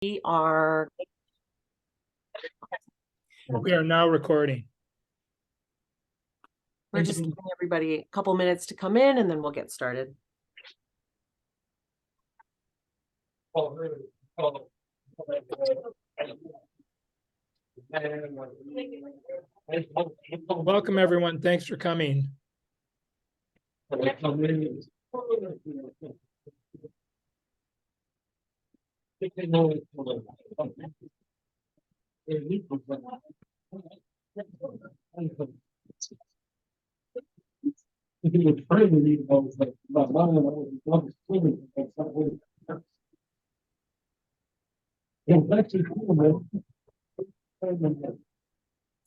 We are We are now recording. we're just giving everybody a couple minutes to come in and then we'll get started. Welcome, everyone. Thanks for coming. Is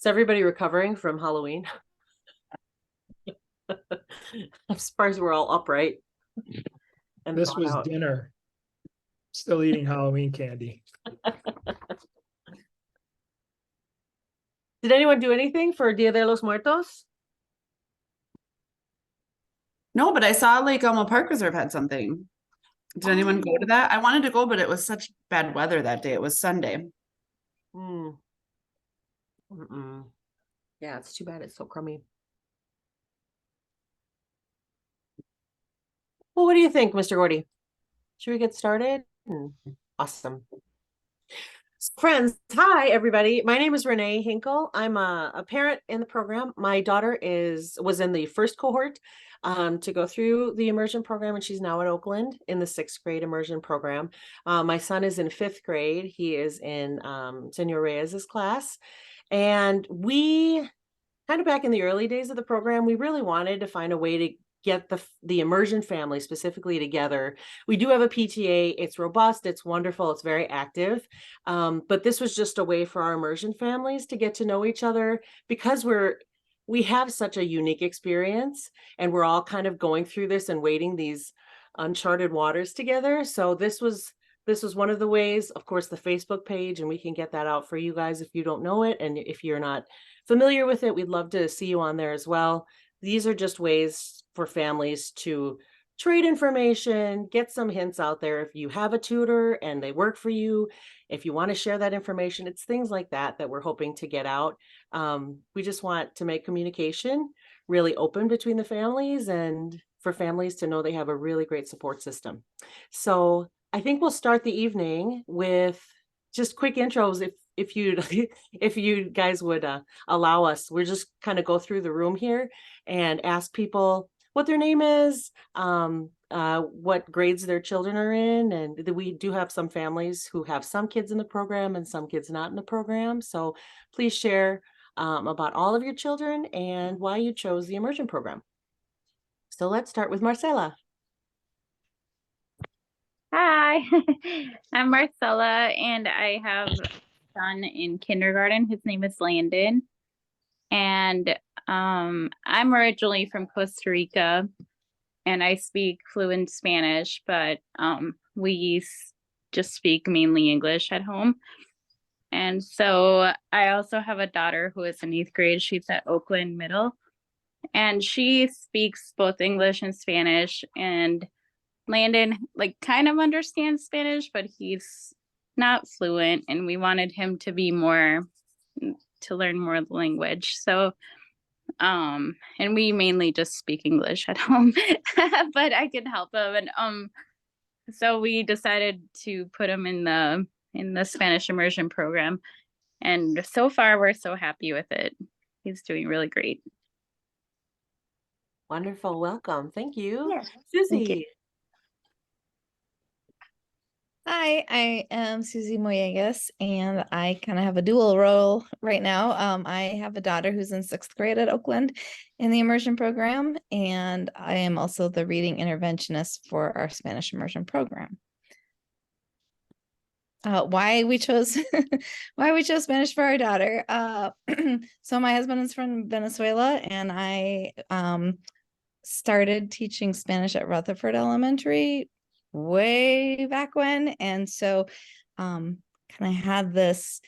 everybody recovering from Halloween? I'm surprised we're all upright. And This was out. dinner. Still eating Halloween candy. Did anyone do anything for Dia de los Muertos? No, but I saw Lake Elmo Park Reserve had something. Did anyone go to that? I wanted to go, but it was such bad weather that day. It was Sunday. Yeah, it's too bad it's so crummy. Well, what do you think, Mr. Gordy? Should we get started? Awesome. Friends, hi everybody. My name is Renee Hinkle. I'm a parent in the program. My daughter was in the first cohort to go through the immersion program, and she's now at Oakland in the 6th grade immersion program. My son is in 5th grade. He is in Senor Reyes's class, and we kind of back in the early days of the program, we really wanted to find a way to get the immersion family specifically together. We do have a PTA. It's robust, it's wonderful, it's very active. But this was just a way for our immersion families to get to know each other, because we have such a unique experience and we're all kind of going through this and wading these uncharted waters together. So this was one of the ways. Of course, the Facebook page, and we can get that out for you guys if you don't know it, and if you're not familiar with it, we'd love to see you on there as well. These are just ways for families to trade information, get some hints out there. If you have a tutor and they work for you, if you want to share that information, it's things like that we're hoping to get out. We just want to make communication really open between the families, and for families to know they have a really great support system. So I think we'll start the evening with just quick intros. If you guys would allow us, we're just kind of go through the room here and ask people what their name is, what grades their children are in, and we do have some families who have some kids in the program and some kids not in the program. So please share about all of your children and why you chose the immersion program. So let's start with Marcela. Hi, I'm Marcella, and I have a son in kindergarten. His name is Landon, and I'm originally from Costa Rica, and I speak fluent Spanish, but we just speak mainly English at home. And so I also have a daughter who is in 8th grade. She's at Oakland Middle, and she speaks both English and Spanish, and Landon kind of understands Spanish, but he's not fluent, and we wanted him to learn more of the language. So and we mainly just speak English at home, but I can help him. And so we decided to put him in the Spanish immersion program, and so far we're so happy with it. He's doing really great. Wonderful. Welcome. Thank you. Yeah. Susie. Thank you. Hi, I am Susie Moyegas, and I kind of have a dual role right now. I have a daughter who's in 6th grade at Oakland in the immersion program, and I am also the reading interventionist for our Spanish immersion program. Why we chose Spanish for our daughter. So my husband is from Venezuela, and I started teaching Spanish at Rutherford Elementary way back when, and so kind of had this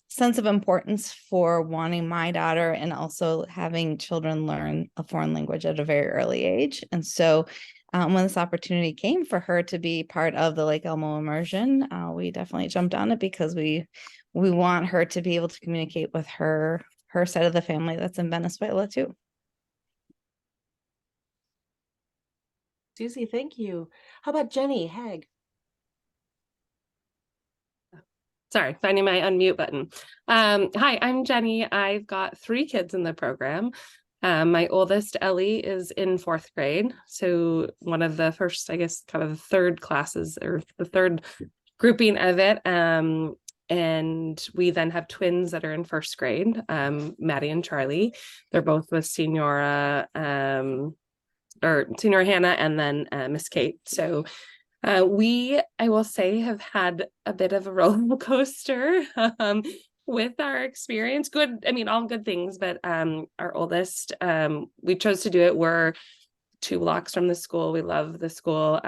sense of importance for wanting my daughter and also having children learn a foreign language at a very early age. And so when this opportunity came for her to be part of the Lake Elmo immersion, we definitely jumped on it because we want her to be able to communicate with her side of the family that's in Venezuela too. Susie, thank you. How about Jenny Hag? Sorry, finding my unmute button. Hi, I'm Jenny. I've got 3 kids in the program. My oldest, Ellie, is in 4th grade. So one of the first, I guess, kind of the third classes or the third grouping of it. And we then have twins that are in 1st grade, Maddie and Charlie. They're both with Senora, or Senora Hannah and then Miss Kate. So I will say, have had a bit of a roller coaster with our experience. Good, I mean, all good things, but our oldest, we chose to do it. We're 2 blocks from the school. We love the school.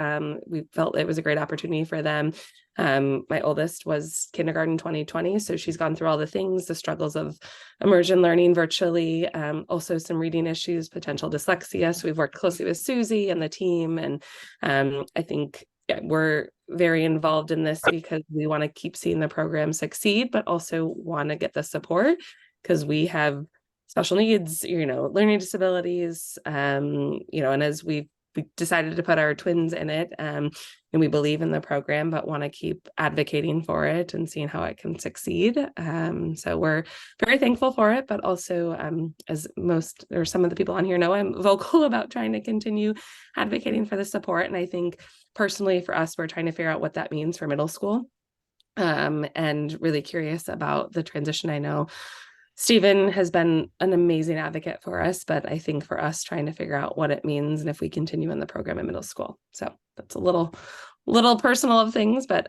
We felt it was a great opportunity for them. My oldest was kindergarten 2020, so she's gone through all the things, the struggles of immersion learning virtually, also some reading issues, potential dyslexia. So we've worked closely with Susie and the team, and I think we're very involved in this because we want to keep seeing the program succeed, but also want to get the support because we have special needs, learning disabilities, and as we decided to put our twins in it, and we believe in the program, but want to keep advocating for it and seeing how it can succeed. So we're very thankful for it, but also, as most or some of the people on here know, I'm vocal about trying to continue advocating for the support. And I think personally for us, we're trying to figure out what that means for middle school, and really curious about the transition. I know Stephen has been an amazing advocate for us, but I think for us trying to figure out what it means and if we continue in the program in middle school. So that's a little personal of things, but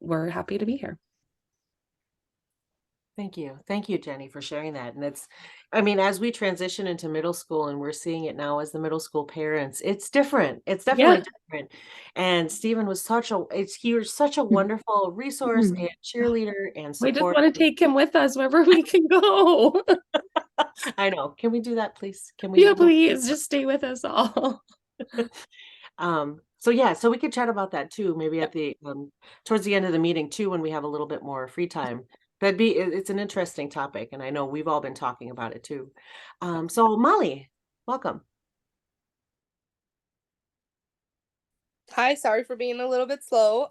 we're happy to be here. Thank you. Thank you, Jenny, for sharing that. And I mean, as we transition into middle school and we're seeing it now as the middle school parents, it's different. It's definitely different. And Stephen was he was such a wonderful resource and cheerleader and We just support. want to take him with us wherever we can go. I know. Can we do that, please? Can we? Yeah, please just stay with us all. So yeah, so we could chat about that too, maybe at the towards the end of the meeting too, when we have a little bit more free time. It's an interesting topic, and I know we've all been talking about it too. So Molly, welcome. Hi, sorry for being a little bit slow.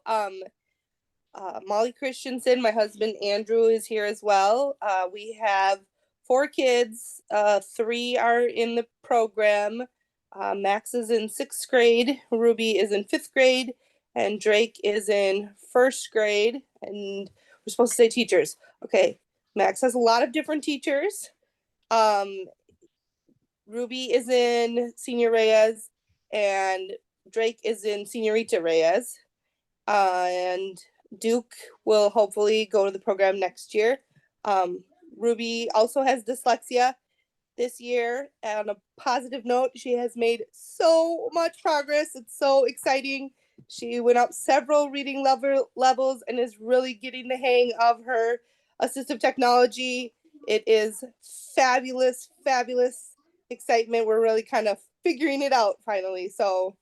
Molly Christensen, my husband Andrew is here as well. We have 4 kids. 3 are in the program. Max is in 6th grade, Ruby is in 5th grade, and Drake is in 1st grade. And we're supposed to say teachers. Okay, Max has a lot of different teachers. Ruby is in Senior Reyes, and Drake is in Senorita Reyes. And Duke will hopefully go to the program next year. Ruby also has dyslexia this year. And on a positive note, she has made so much progress. It's so exciting. She went up several reading levels and is really getting the hang of her assistive technology. It is fabulous, fabulous excitement. We're really kind of figuring it out finally. So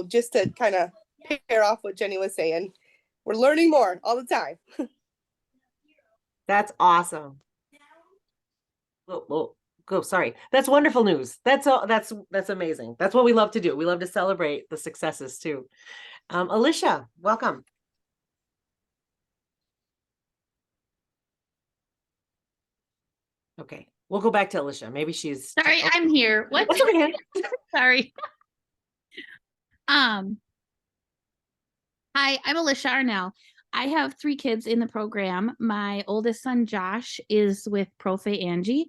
just to kind of pair off what Jenny was saying, we're learning more all the time. That's awesome. Go. Sorry. That's wonderful news. That's amazing. That's what we love to do. We love to celebrate the successes too. Alicia, welcome. Okay, we'll go back to Alicia. Maybe she's Sorry, I'm here. What? That's okay. Sorry. Hi, I'm Alicia Arnell. I have 3 kids in the program. My oldest son, Josh, is with Profe Angie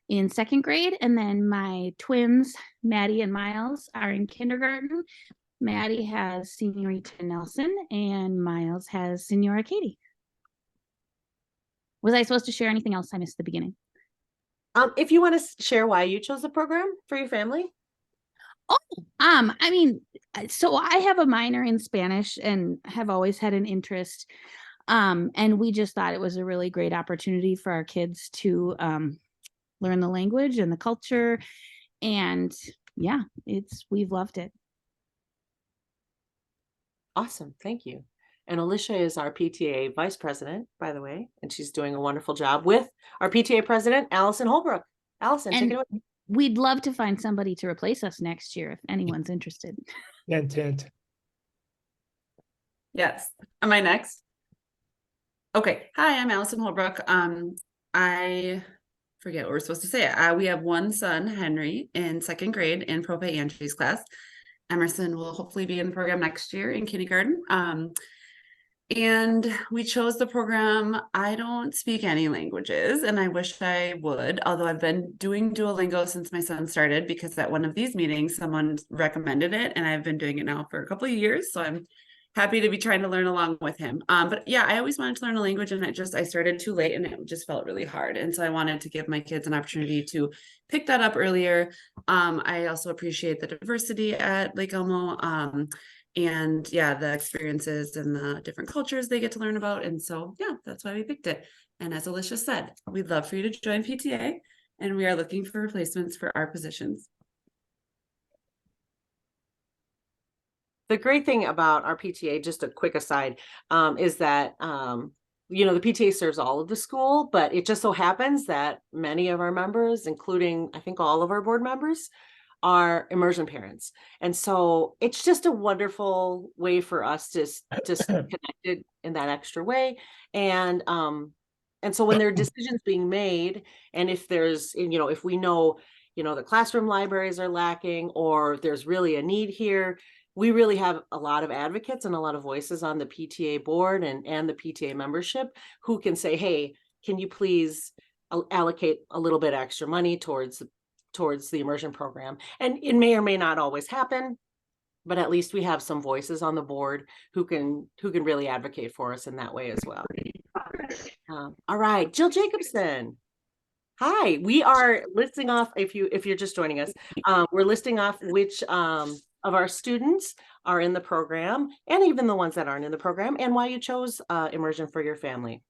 in 2nd grade. And then my twins, Maddie and Miles, are in kindergarten. Maddie has Senorita Nelson and Miles has Senora Katie. Was I supposed to share anything else? I missed the beginning. If you want to share why you chose the program for your family. I mean, so I have a minor in Spanish and have always had an interest. And we just thought it was a really great opportunity for our kids to learn the language and the culture. And yeah, we've loved it. Awesome. Thank you. And Alicia is our PTA vice president, by the way, and she's doing a wonderful job with our PTA president, Allison Holbrook. Allison, take it away. We'd love to find somebody to replace us next year if anyone's interested. Hint, hint. Yes. Am I next? Okay. Hi, I'm Allison Holbrook. I forget what we're supposed to say. We have one son, Henry, in second grade in Prope Andrews class. Emerson will hopefully be in the program next year in kindergarten. And we chose the program. I don't speak any languages, and I wish I would, although I've been doing Duolingo since my son started, because at one of these meetings, someone recommended it, and I've been doing it now for a couple of years. So I'm happy to be trying to learn along with him. But yeah, I always wanted to learn a language, and I started too late, and it just felt really hard. And so I wanted to give my kids an opportunity to pick that up earlier. I also appreciate the diversity at Lake Elmo. And yeah, the experiences and the different cultures they get to learn about. And so, yeah, that's why we picked it. And as Alicia said, we'd love for you to join PTA, and we are looking for replacements for our positions. The great thing about our PTA, just a quick aside, is that, you know, the PTA serves all of the school, but it just so happens that many of our members, including, I think, all of our board members, are immersion parents. And so it's just a wonderful way for us to stay connected in that extra way. And so when there are decisions being made, and if there's, you know, if we know, you know, the classroom libraries are lacking, or there's really a need here, we really have a lot of advocates and a lot of voices on the PTA board and the PTA membership who can say, hey, can you please allocate a little bit extra money towards the immersion program? And it may or may not always happen, but at least we have some voices on the board who can really advocate for us in that way as well. All right, Jill Jacobson. Hi, we are listing off, if you're just joining us, we're listing off which of our students are in the program, and even the ones that aren't in the program, and why you chose immersion for your family.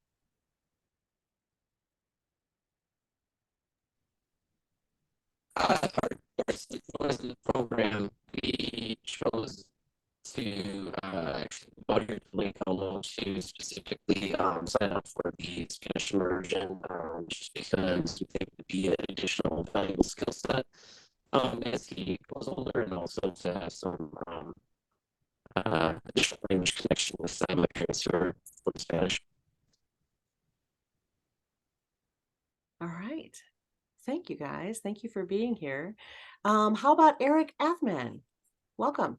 The program, we chose to actually go here to Lake Elmo to specifically sign up for the Spanish immersion, just because we think it would be an additional valuable skill set as he goes older, and also to have some additional language connection with my parents who are fluent Spanish. All right. Thank you, guys. Thank you for being here. How about Eric Athman? Welcome.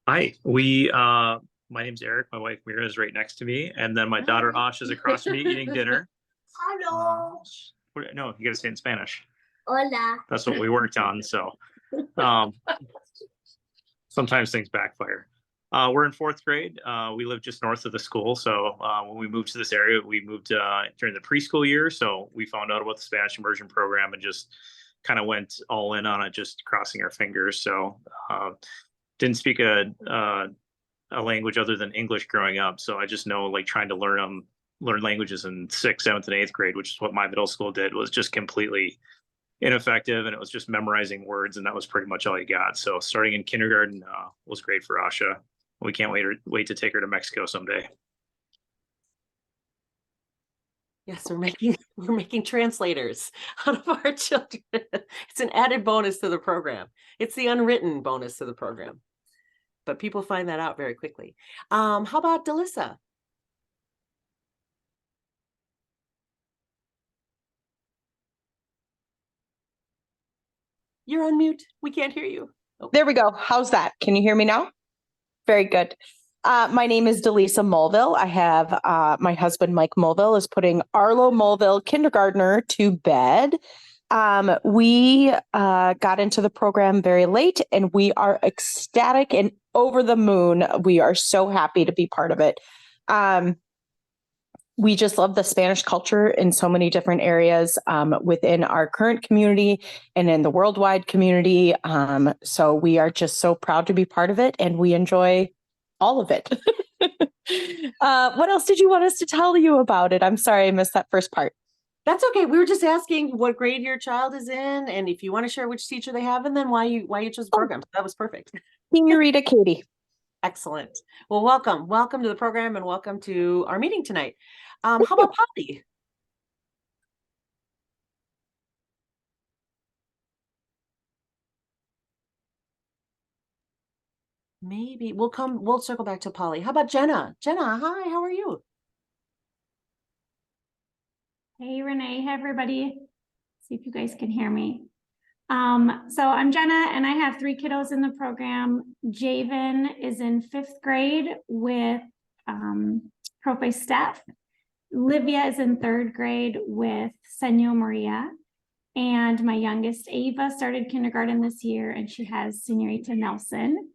Hi, my name's Eric. My wife Mira is right next to me, and then my daughter Ash is across from me eating dinner. Hello. No, you got to say it in Spanish. Hola. That's what we worked on. So sometimes things backfire. We're in fourth grade. We live just north of the school. So when we moved to this area, we moved during the preschool year. So we found out about the Spanish immersion program and just kind of went all in on it, just crossing our fingers. So didn't speak a language other than English growing up. So I just know, like, trying to learn languages in 6th, 7th, and 8th grade, which is what my middle school did, was just completely ineffective, and it was just memorizing words, and that was pretty much all you got. So starting in kindergarten was great for Asha. We can't wait to take her to Mexico someday. Yes, we're making translators out of our children. It's an added bonus to the program. It's the unwritten bonus to the program, but people find that out very quickly. How about Delissa? You're on mute. We can't hear you. Oh. There we go. How's that? Can you hear me now? Very good. My name is Delisa Mulville. I have my husband, Mike Mulville, is putting Arlo Mulville, kindergartner, to bed. We got into the program very late, and we are ecstatic and over the moon. We are so happy to be part of it. We just love the Spanish culture in so many different areas within our current community and in the worldwide community. So we are just so proud to be part of it, and we enjoy all of it. What else did you want us to tell you about it? I'm sorry, I missed that first part. That's okay. We were just asking what grade your child is in, and if you want to share which teacher they have, and then why you chose the program. So that was perfect. Senorita Katie. Excellent. Well, welcome to the program, and welcome to our meeting tonight. How about Polly? Maybe we'll circle back to Polly. How about Jenna? Jenna, hi, how are you? Hey, Renee. Hey, everybody. See if you guys can hear me. So I'm Jenna, and I have 3 kiddos in the program. Javen is in 5th grade with Profe Steph. Livia is in 3rd grade with Senor Maria. And my youngest, Ava, started kindergarten this year, and she has Senorita Nelson.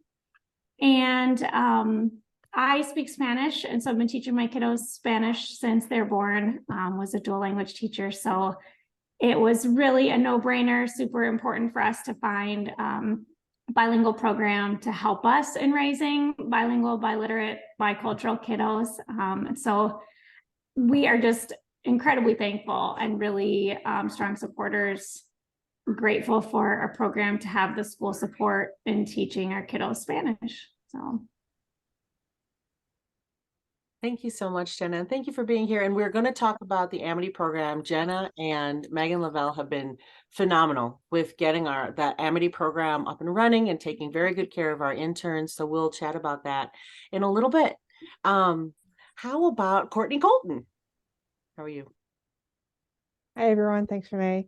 And I speak Spanish, and so I've been teaching my kiddos Spanish since they're born, was a dual language teacher. So it was really a no-brainer, super important for us to find a bilingual program to help us in raising bilingual, biliterate, bicultural kiddos. And so we are just incredibly thankful and really strong supporters, grateful for a program to have the school support in teaching our kiddos Spanish. So Thank you so much, Jenna. And thank you for being here. And we're going to talk about the Amity program. Jenna and Megan Lavelle have been phenomenal with getting that Amity program up and running and taking very good care of our interns. So we'll chat about that in a little bit. How about Courtney Colton? How are you? Hi, everyone. Thanks, Renee.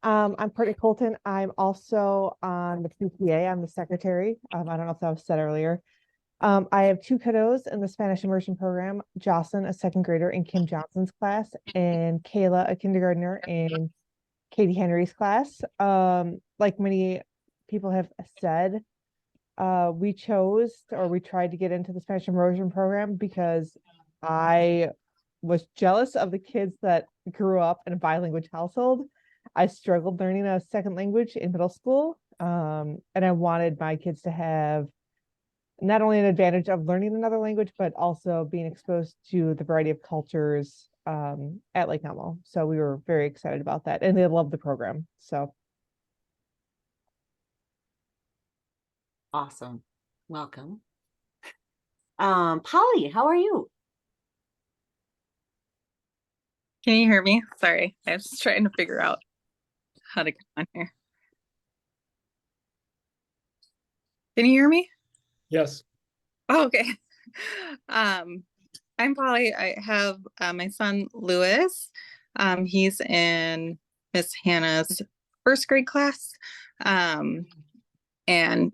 I'm Courtney Colton. I'm also on the PTA. I'm the secretary. I don't know if that was said earlier. I have 2 kiddos in the Spanish immersion program, Jocelyn, a 2nd grader in Kim Johnson's class, and Kayla, a kindergartner in Katie Henry's class. Like many people have said, we tried to get into the Spanish immersion program because I was jealous of the kids that grew up in a bilingual household. I struggled learning a 2nd language in middle school, and I wanted my kids to have not only an advantage of learning another language, but also being exposed to the variety of cultures at Lake Elmo. So we were very excited about that, and they loved the program. So Awesome. Welcome. Polly, how are you? Can you hear me? Sorry, I was just trying to figure out how to get on here. Can you hear me? Yes. Oh, okay. I'm Polly. I have my son Lewis. He's in Miss Hannah's 1st grade class. And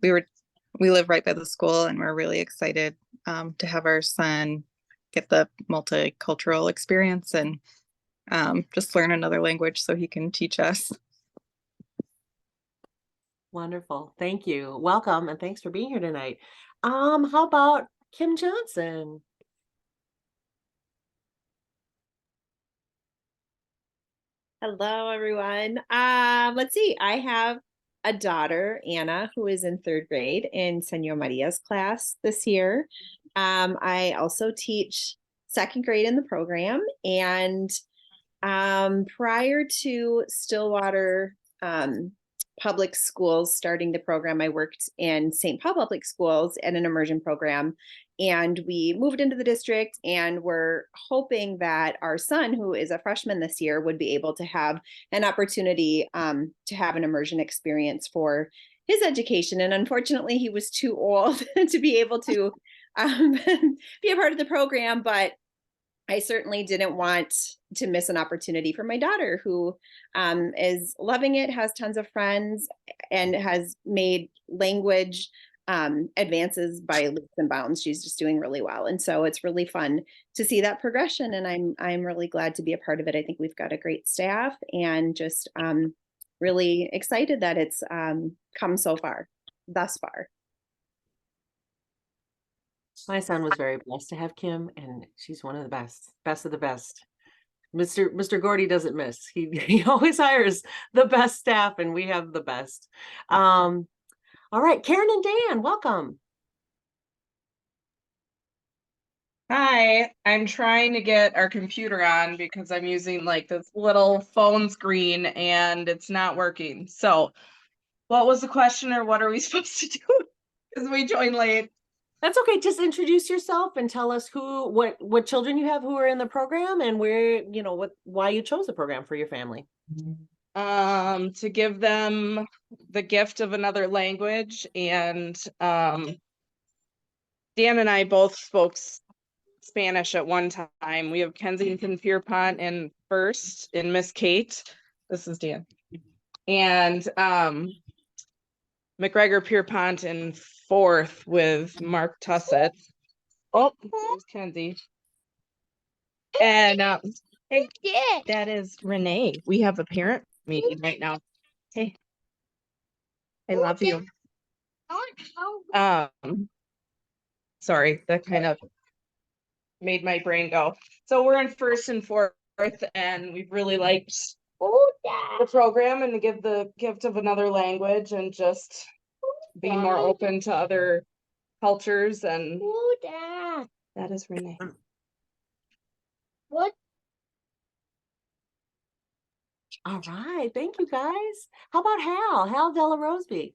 we live right by the school, and we're really excited to have our son get the multicultural experience and just learn another language so he can teach us. Wonderful. Thank you. Welcome, and thanks for being here tonight. How about Kim Johnson? Hello, everyone. Let's see. I have a daughter, Anna, who is in 3rd grade in Senor Maria's class this year. I also teach 2nd grade in the program, and prior to Stillwater Public Schools starting the program, I worked in St. Paul Public Schools at an immersion program, and we moved into the district, and we're hoping that our son, who is a freshman this year, would be able to have an opportunity to have an immersion experience for his education. And unfortunately, he was too old to be able to be a part of the program, but I certainly didn't want to miss an opportunity for my daughter, who is loving it, has tons of friends, and has made language advances by leaps and bounds. She's just doing really well. And so it's really fun to see that progression. And I'm really glad to be a part of it. I think we've got a great staff, and just really excited that it's come so far, thus far. My son was very blessed to have Kim, and she's one of the best of the best. Mr. Gordy doesn't miss. He always hires the best staff, and we have the best. All right, Karen and Dan, welcome. Hi, I'm trying to get our computer on because I'm using like this little phone screen and it's not working. So, what was the question or what are we supposed to do? Because we joined late. That's okay. Just introduce yourself and tell us what children you have who are in the program and where, why you chose the program for your family. To give them the gift of another language, and Dan and I both spoke Spanish at one time. We have Kensington Pierpont in first in Miss Kate. This is Dan. And McGregor Pierpont in fourth with Mark Tussett. Oh, there's Kenzie. And hey, that is Renee. We have a parent meeting right now. Hey, I love you. Sorry, that kind of made my brain go. So we're in first and fourth, and we've really liked the program and to give the gift of another language and just be more open to other cultures. And that is Renee. What? All right. Thank you, guys. How about Hal Della Roseby?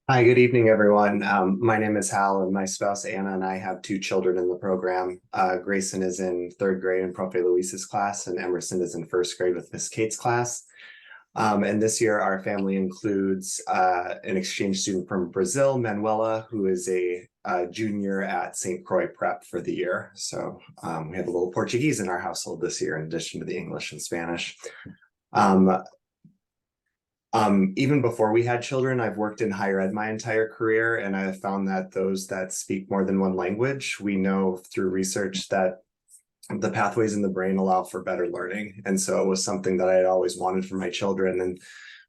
Hi, good evening, everyone. My name is Hal, and my spouse Anna and I have two children in the program. Grayson is in third grade in Profe Luis's class, and Emerson is in first grade with Miss Kate's class. And this year, our family includes an exchange student from Brazil, Manuela, who is a junior at St. Croix Prep for the year. So we have a little Portuguese in our household this year, in addition to the English and Spanish. Even before we had children, I've worked in higher ed my entire career, and I have found that those that speak more than one language, we know through research that the pathways in the brain allow for better learning. And so it was something that I had always wanted for my children. And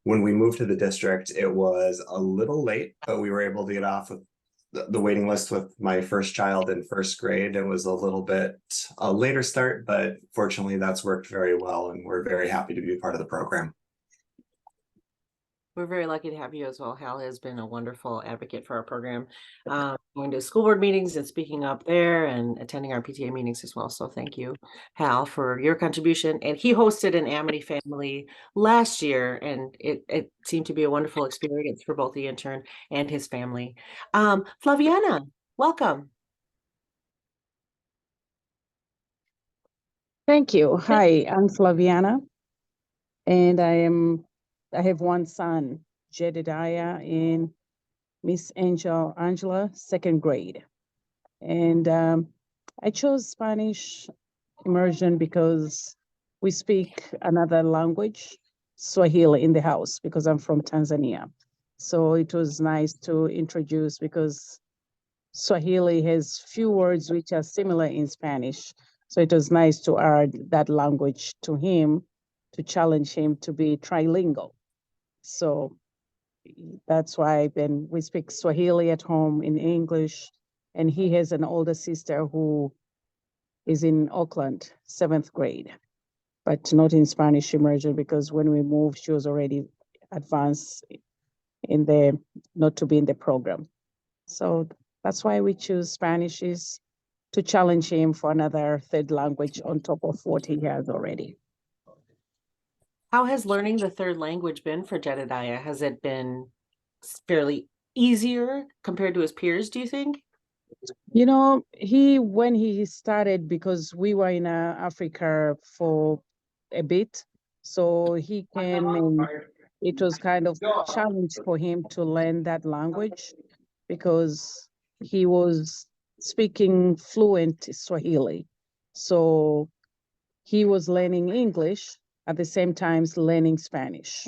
when we moved to the district, it was a little late, but we were able to get off with the waiting list with my first child in first grade. It was a little bit a later start, but fortunately that's worked very well, and we're very happy to be part of the program. We're very lucky to have you as well. Hal has been a wonderful advocate for our program, going to school board meetings and speaking up there and attending our PTA meetings as well. So thank you, Hal, for your contribution. And he hosted an Amity family last year, and it seemed to be a wonderful experience for both the intern and his family. Flaviana, welcome. Thank you. Hi, I'm Flaviana, and I have one son, Jedediah, and Miss Angela, second grade. And I chose Spanish immersion because we speak another language, Swahili, in the house because I'm from Tanzania. So it was nice to introduce because Swahili has few words which are similar in Spanish. So it was nice to add that language to him to challenge him to be trilingual. So that's why then we speak Swahili at home in English. And he has an older sister who is in Auckland, 7th grade, but not in Spanish immersion because when we moved, she was already advanced not to be in the program. So that's why we choose Spanish, is to challenge him for another third language on top of what he has already. How has learning the third language been for Jedediah? Has it been fairly easier compared to his peers, do you think? You know, when he started, because we were in Africa for a bit, so he came and it was kind of a challenge for him to learn that language because he was speaking fluent Swahili. So he was learning English at the same time learning Spanish.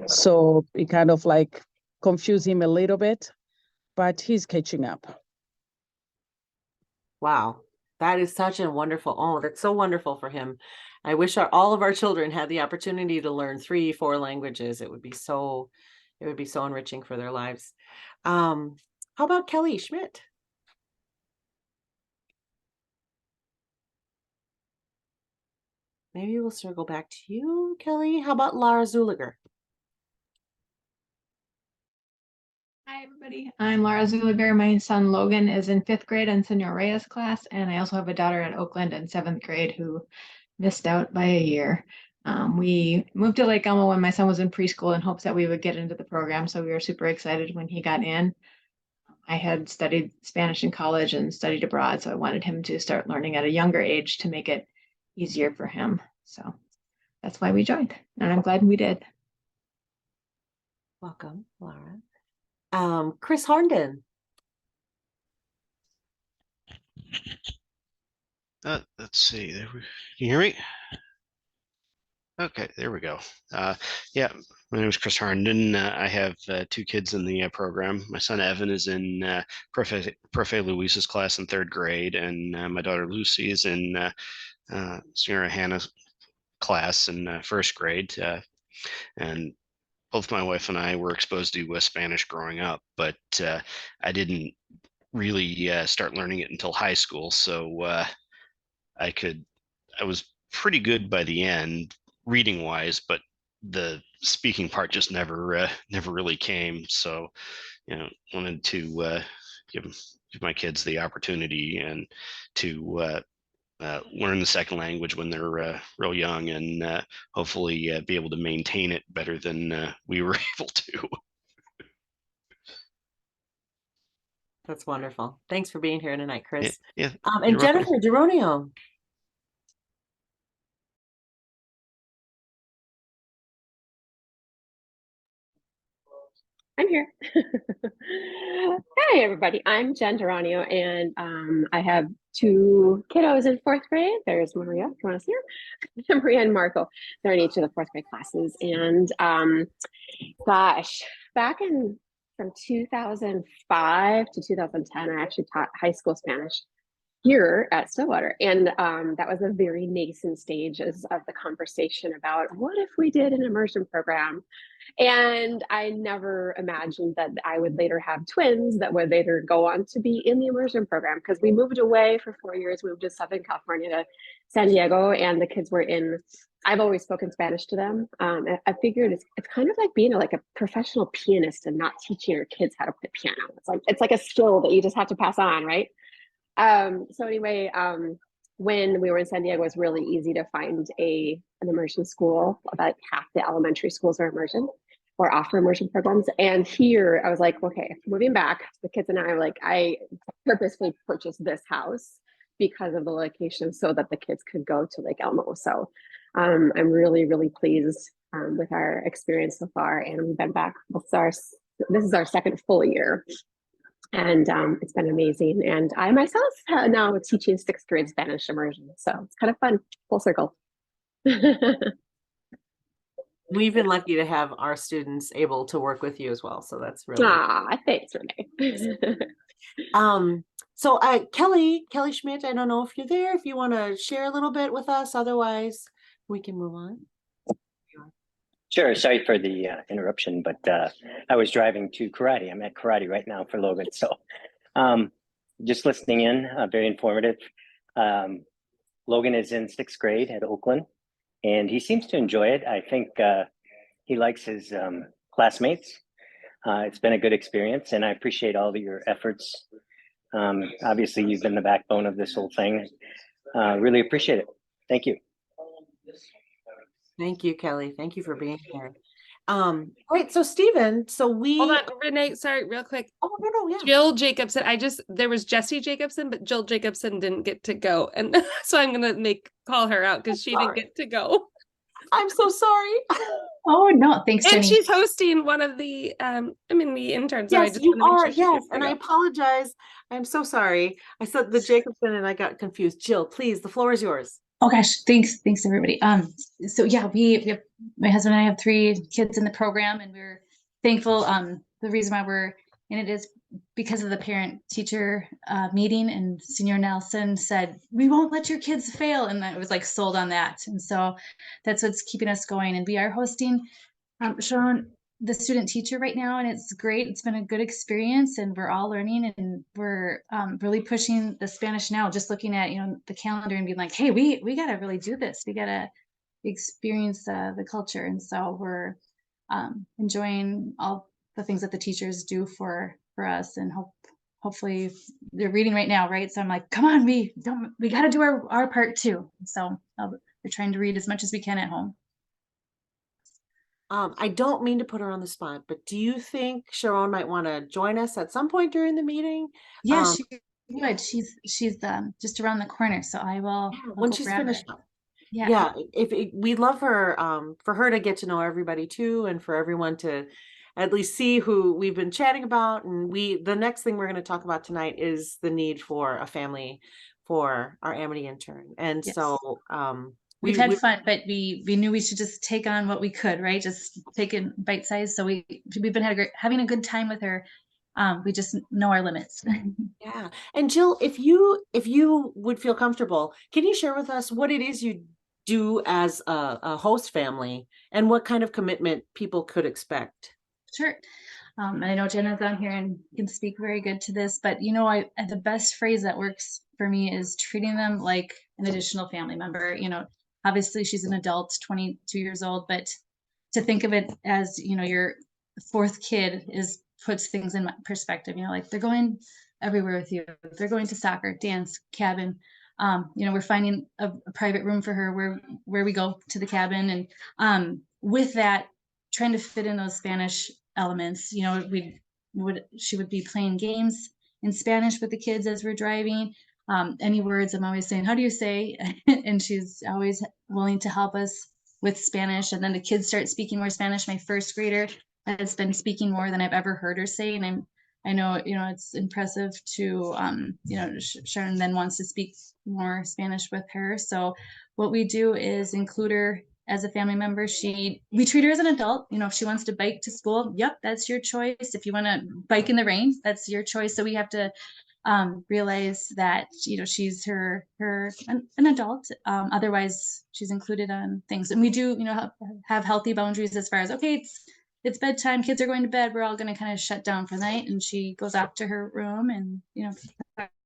So it kind of like confused him a little bit, but he's catching up. Wow, that is such a wonderful, that's so wonderful for him. I wish all of our children had the opportunity to learn 3-4 languages. It would be so enriching for their lives. How about Kelly Schmidt? Maybe we'll circle back to you, Kelly. How about Lara Zuliger? Hi, everybody. I'm Laura Zuliger. My son Logan is in 5th grade in Senor Reyes class, and I also have a daughter at Oakland in 7th grade who missed out by a year. We moved to Lake Elmo when my son was in preschool in hopes that we would get into the program, so we were super excited when he got in. I had studied Spanish in college and studied abroad, so I wanted him to start learning at a younger age to make it easier for him. So that's why we joined, and I'm glad we did. Welcome, Laura. Chris Harnden. Let's see. Can you hear me? Okay, there we go. Yeah, my name is Chris Harnden. I have 2 kids in the program. My son Evan is in Profe Luis's class in 3rd grade, and my daughter Lucy is in Sierra Hannah's class in 1st grade. And both my wife and I were exposed to Spanish growing up, but I didn't really start learning it until high school. So I was pretty good by the end, reading wise, but the speaking part just never really came. So, wanted to give my kids the opportunity and to learn the second language when they're real young, and hopefully be able to maintain it better than we were able to. That's wonderful. Thanks for being here tonight, Chris. Yeah, and Jennifer Geronio. I'm here. Hey, everybody. I'm Jen Geronio, and I have 2 kiddos in 4th grade. There's Maria, if you want to see her. Maria and Marco. They're in each of the 4th grade classes. And gosh, back in from 2005 to 2010, I actually taught high school Spanish here at Stillwater. And that was a very nascent stages of the conversation about what if we did an immersion program. And I never imagined that I would later have twins that would later go on to be in the immersion program, because we moved away for 4 years. We moved to Southern California to San Diego, and the kids were I've always spoken Spanish to them. I figured it's kind of like being like a professional pianist and not teaching your kids how to play piano. It's like a skill that you just have to pass on, right? So anyway, when we were in San Diego, it was really easy to find an immersion school. About half the elementary schools are immersion or offer immersion programs. And here I was like, okay, moving back, the kids and I were like, I purposefully purchased this house because of the location so that the kids could go to Lake Elmo. So I'm really, really pleased with our experience so far. And we've been back. This is our 2nd full year. And it's been amazing. And I myself now teaching 6th grade Spanish immersion. So it's kind of fun, full circle. We've been lucky to have our students able to work with you as well. So that's really thanks, Renee. So Kelly Schmidt, I don't know if you're there, if you want to share a little bit with us, otherwise we can move on. Sure. Sorry for the interruption, but I was driving to karate. I'm at karate right now for Logan. So just listening in, very informative. Logan is in 6th grade at Oakland, and he seems to enjoy it. I think he likes his classmates. It's been a good experience, and I appreciate all of your efforts. Obviously, you've been the backbone of this whole thing. Really appreciate it. Thank you. Thank you, Kelly. Thank you for being here. All right, so Stephen, Hold on, Renee, sorry, real quick. Oh, no, yeah. Jill Jacobson, there was Jessie Jacobson, but Jill Jacobson didn't get to go. And so I'm gonna call her out because she didn't get to go. I'm so sorry. Oh no, thanks, And Jenny. she's hosting one of the the interns. So I Yes, just you wanna make are. sure she Yes, gets to and I go. apologize. I'm so sorry. I said the Jacobson and I got confused. Jill, please, the floor is yours. Oh gosh, thanks everybody. So yeah, we have, my husband and I have 3 kids in the program, and we're thankful. The reason why we're in it is because of the parent teacher meeting, and Senior Nelson said, we won't let your kids fail, and I was like sold on that. And so that's what's keeping us going. And we are hosting Sean, the student teacher right now, and it's great. It's been a good experience, and we're all learning, and we're really pushing the Spanish now, just looking at the calendar and being like, hey, we got to really do this. We got to experience the culture. And so we're enjoying all the things that the teachers do for us, and hopefully they're reading right now, right? So I'm like, come on, we got to do our part too. So we're trying to read as much as we can at home. I don't mean to put her on the spot, but do you think Sharon might want to join us at some point during the meeting? Yeah, she would. She's just around the corner, so I'll when go she's grab her. finished up. Yeah, we'd love for her to get to know everybody too, and for everyone to at least see who we've been chatting about. And the next thing we're going to talk about tonight is the need for a family for our Amity intern. And Yes. so we've had fun, but we knew we should just take on what we could, right? Just take it bite size. So we've been having a good time with her. We just know our limits. Yeah. And Jill, if you would feel comfortable, can you share with us what it is you do as a host family and what kind of commitment people could expect? Sure. And I know Jenna's on here and can speak very good to this, but the best phrase that works for me is treating them like an additional family member. Obviously she's an adult, 22 years old, but to think of it as, your fourth kid puts things in perspective, like they're going everywhere with you. They're going to soccer, dance, cabin. We're finding a private room for her where we go to the cabin. And with that, trying to fit in those Spanish elements, she would be playing games in Spanish with the kids as we're driving. Any words, I'm always saying, how do you say? And she's always willing to help us with Spanish. And then the kids start speaking more Spanish. My first grader has been speaking more than I've ever heard her say. And I know, it's impressive to, Sharon then wants to speak more Spanish with her. So what we do is include her as a family member. We treat her as an adult. If she wants to bike to school, yep, that's your choice. If you want to bike in the rain, that's your choice. So we have to realize that she's an adult. Otherwise she's included on things, and we do have healthy boundaries as far as, okay, it's bedtime, kids are going to bed, we're all going to kind of shut down for the night, and she goes off to her room and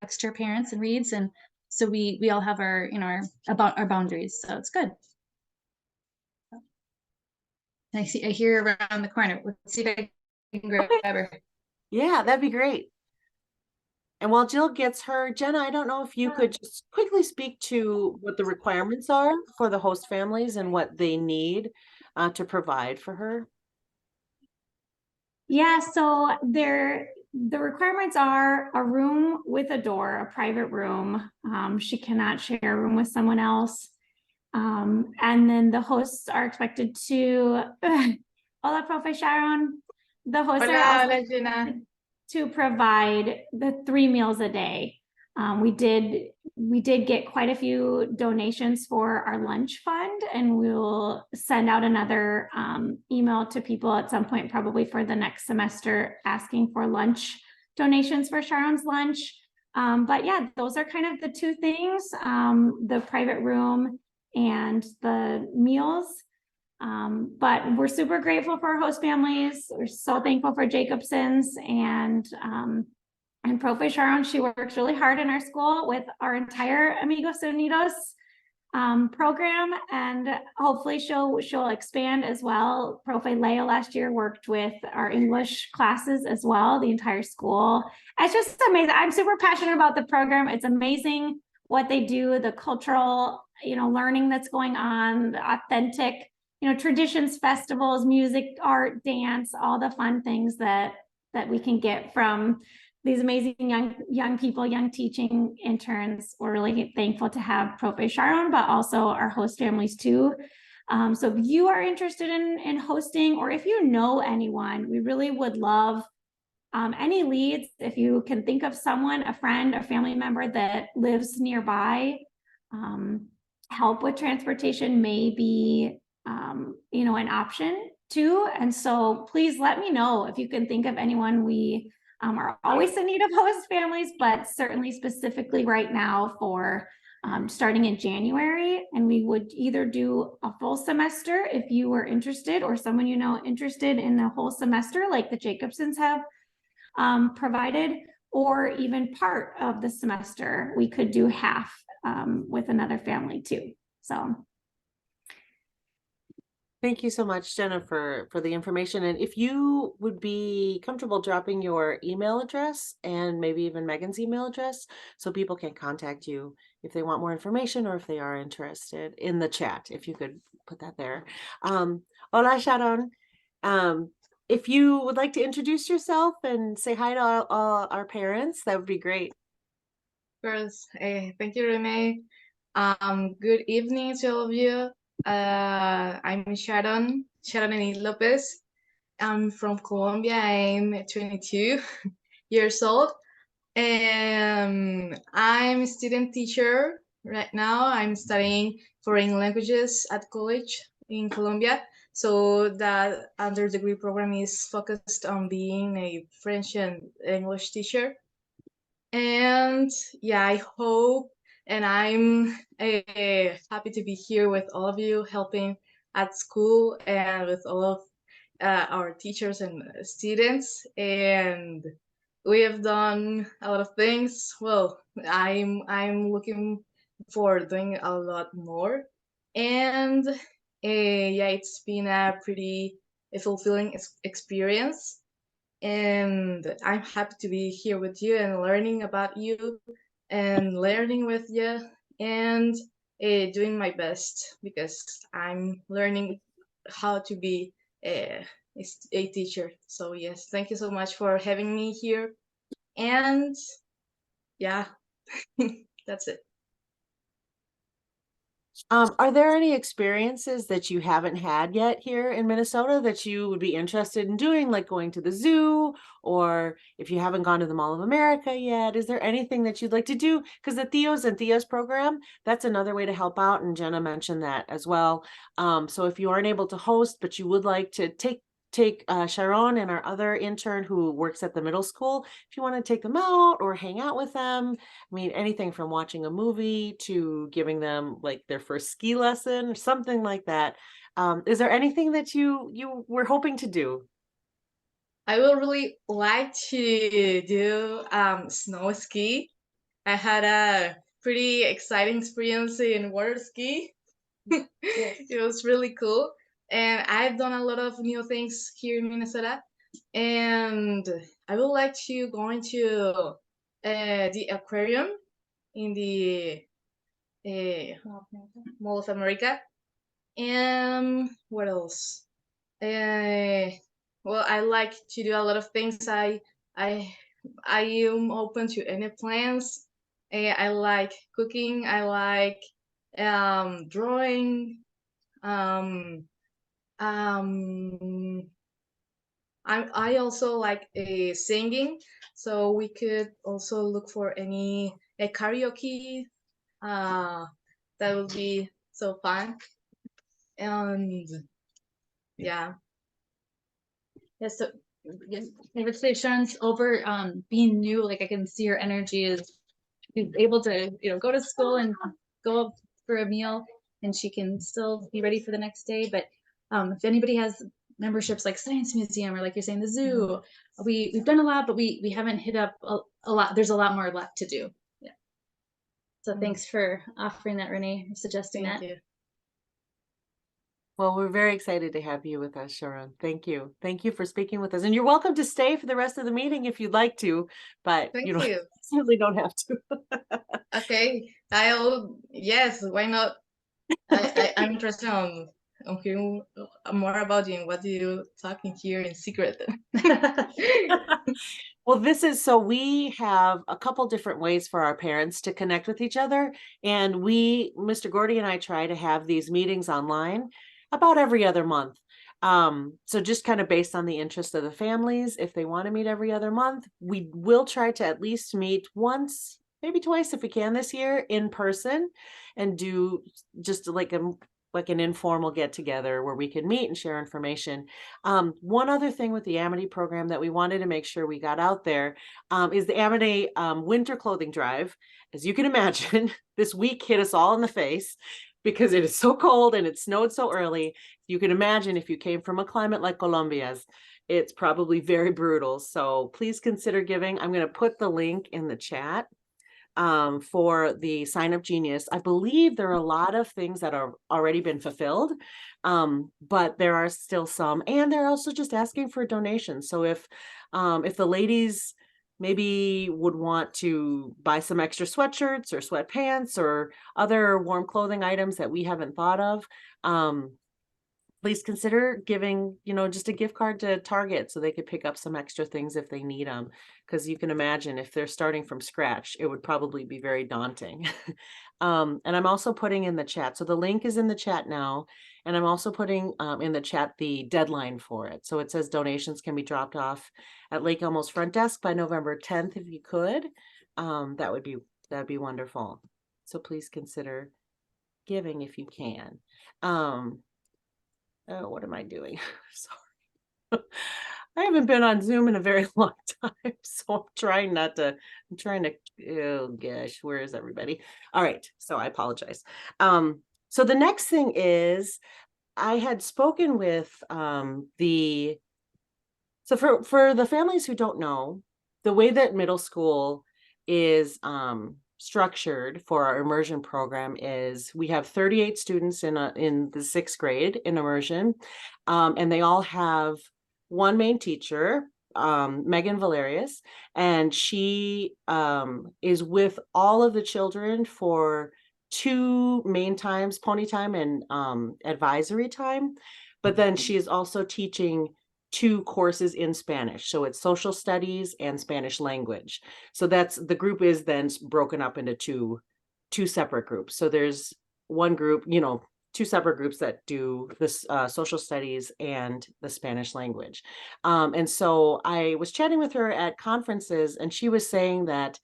talks to her parents and reads. And so we all have our our boundaries, so it's good. And I hear her around the corner. Let's see if I can grab her. Yeah, that'd be great. And while Jill gets her, Jenna, I don't know if you could just quickly speak to what the requirements are for the host families and what they need to provide for her. Yeah, so the requirements are a room with a door, a private room. She cannot share a room with someone else. And then the hosts are expected to, hola, Profe Sharon. The hosts are also to provide the 3 meals a day. We did get quite a few donations for our lunch fund, and we'll send out another email to people at some point, probably for the next semester, asking for lunch donations for Sharon's lunch. But yeah, those are kind of the 2 things, the private room and the meals. But we're super grateful for our host families. We're so thankful for Jacobson's and Profe Sharon. She works really hard in our school with our entire Amigos Unidos program, and hopefully she'll expand as well. Profe Leo last year worked with our English classes as well, the entire school. It's just amazing. I'm super passionate about the program. It's amazing what they do, the cultural, learning that's going on, the authentic, traditions, festivals, music, art, dance, all the fun things that we can get from these amazing young people, young teaching interns. We're really thankful to have Profe Sharon, but also our host families too. So if you are interested in hosting, or if you know anyone, we really would love any leads. If you can think of someone, a friend, a family member that lives nearby, help with transportation may be an option too. And so please let me know if you can think of anyone. We are always in need of host families, but certainly specifically right now for starting in January. And we would either do a full semester if you were interested, or someone interested in a whole semester like the Jacobsons have provided, or even part of the semester. We could do half with another family too. So Thank you so much, Jennifer, for the information. And if you would be comfortable dropping your email address and maybe even Megan's email address so people can contact you if they want more information or if they are interested in the chat, if you could put that there. Hola, Sharon. If you would like to introduce yourself and say hi to all our parents, that would be great. First, thank you, Renee. Good evening to all of you. I'm Sharon Enid Lopez. I'm from Colombia. I'm 22 years old. And I'm a student teacher right now. I'm studying foreign languages at college in Colombia. So that underdegree program is focused on being a French and English teacher. And yeah, I hope and I'm happy to be here with all of you helping at school and with all of our teachers and students. And we have done a lot of things. Well, I'm looking for doing a lot more. And yeah, it's been a pretty fulfilling experience. And I'm happy to be here with you and learning about you and learning with you and doing my best because I'm learning how to be a teacher. So yes, thank you so much for having me here. And yeah, that's it. Are there any experiences that you haven't had yet here in Minnesota that you would be interested in doing, like going to the zoo, or if you haven't gone to the Mall of America yet, is there anything that you'd like to do? Because the Theos and Theas program, that's another way to help out, and Jenna mentioned that as well. So if you aren't able to host, but you would like to take Sharon and our other intern who works at the middle school, if you want to take them out or hang out with them, I mean, anything from watching a movie to giving them like their first ski lesson or something like that. Is there anything that you were hoping to do? I would really like to do snow ski. I had a pretty exciting experience in water ski. It was really cool. And I've done a lot of new things here in Minnesota. And I would like to go into the aquarium in the Mall of America. And what else? Well, I like to do a lot of things. I am open to any plans. I like cooking. I like drawing. I also like singing. So we could also look for any a karaoke. That would be so fun. And yeah. Yes, so I would say Sharon's over being new, like I can see her energy is she's able to, go to school and go up for a meal and she can still be ready for the next day. But if anybody has memberships like Science Museum or like you're saying the zoo, we've done a lot, but we haven't hit up a lot. There's a lot more left to do. Yeah. So thanks for offering that, Renee, suggesting Thank that. you. Well, we're very excited to have you with us, Sharon. Thank you. Thank you for speaking with us. And you're welcome to stay for the rest of the meeting if you'd like to, but Thank you you. certainly don't have to. Okay, yes, why not? I'm interested on hearing more about you and what you talking here in secret. Well, we have a couple different ways for our parents to connect with each other. And Mr. Gordy and I try to have these meetings online about every other month. So just kind of based on the interest of the families, if they want to meet every other month, we will try to at least meet once, maybe twice if we can this year in person and do just like an informal get together where we can meet and share information. One other thing with the Amity program that we wanted to make sure we got out there is the Amity winter clothing drive. As you can imagine, this week hit us all in the face because it is so cold and it snowed so early. You can imagine if you came from a climate like Colombia's, it's probably very brutal. So please consider giving. I'm going to put the link in the chat for the Sign Up Genius. I believe there are a lot of things that are already been fulfilled, but there are still some, and they're also just asking for donations. So if the ladies maybe would want to buy some extra sweatshirts or sweatpants or other warm clothing items that we haven't thought of, please consider giving, just a gift card to Target so they could pick up some extra things if they need them. Because you can imagine if they're starting from scratch, it would probably be very daunting. And I'm also putting in the chat. So the link is in the chat now. And I'm also putting in the chat the deadline for it. So it says donations can be dropped off at Lake Elmo's front desk by November 10th, if you could. That'd be wonderful. So please consider giving if you can. Oh, what am I doing? Sorry. I haven't been on Zoom in a very long time, so I'm trying to, oh gosh, where is everybody? All right, so I apologize. So the next thing is, I had spoken with so for the families who don't know, the way that middle school is structured for our immersion program is we have 38 students in the 6th grade in immersion, and they all have one main teacher, Megan Valerius, and she is with all of the children for 2 main times, pony time and advisory time, but then she is also teaching 2 courses in Spanish. So it's social studies and Spanish language. So the group is then broken up into two separate groups. So there's one group, 2 separate groups that do this social studies and the Spanish language. And so I was chatting with her at conferences, and she was saying that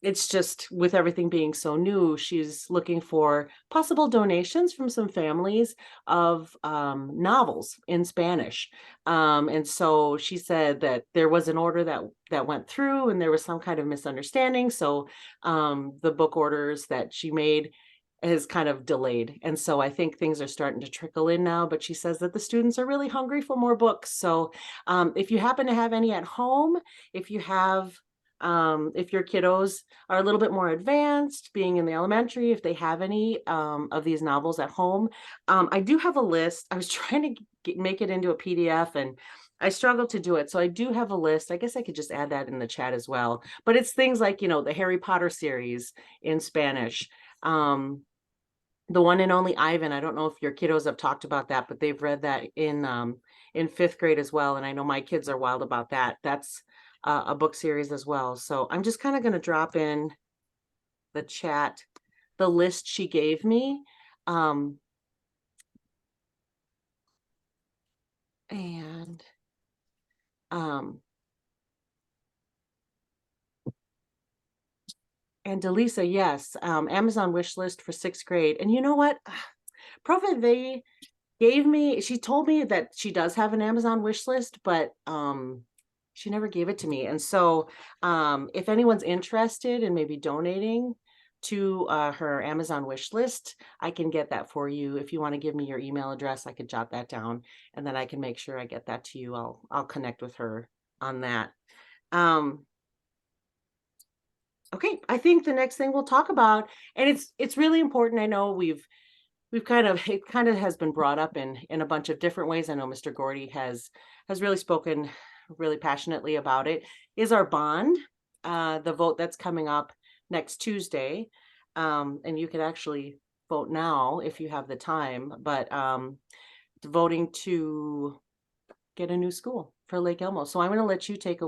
it's just with everything being so new, she's looking for possible donations from some families of novels in Spanish. And so she said that there was an order that went through, and there was some kind of misunderstanding. So the book orders that she made is kind of delayed. And so I think things are starting to trickle in now, but she says that the students are really hungry for more books. So if you happen to have any at home, if you have if your kiddos are a little bit more advanced, being in the elementary, if they have any of these novels at home, I do have a list. I was trying to make it into a PDF, and I struggled to do it. So I do have a list. I guess I could just add that in the chat as well. But it's things like, the Harry Potter series in Spanish. The One and Only Ivan. I don't know if your kiddos have talked about that, but they've read that in 5th grade as well. And I know my kids are wild about that. That's a book series as well. So I'm just kind of going to drop in the chat the list she gave me. And Delisa, yes, Amazon wish list for 6th grade. And you know what? Prophet, she told me that she does have an Amazon wish list, but she never gave it to me. And so if anyone's interested in maybe donating to her Amazon wish list, I can get that for you. If you want to give me your email address, I could jot that down, and then I can make sure I get that to you. I'll connect with her on that. Okay, I think the next thing we'll talk about, and it's really important. I know it kind of has been brought up in a bunch of different ways. I know Mr. Gordy has really spoken really passionately about it, is our bond, the vote that's coming up next Tuesday. And you can actually vote now if you have the time, but voting to get a new school for Lake Elmo. So I'm going to let you take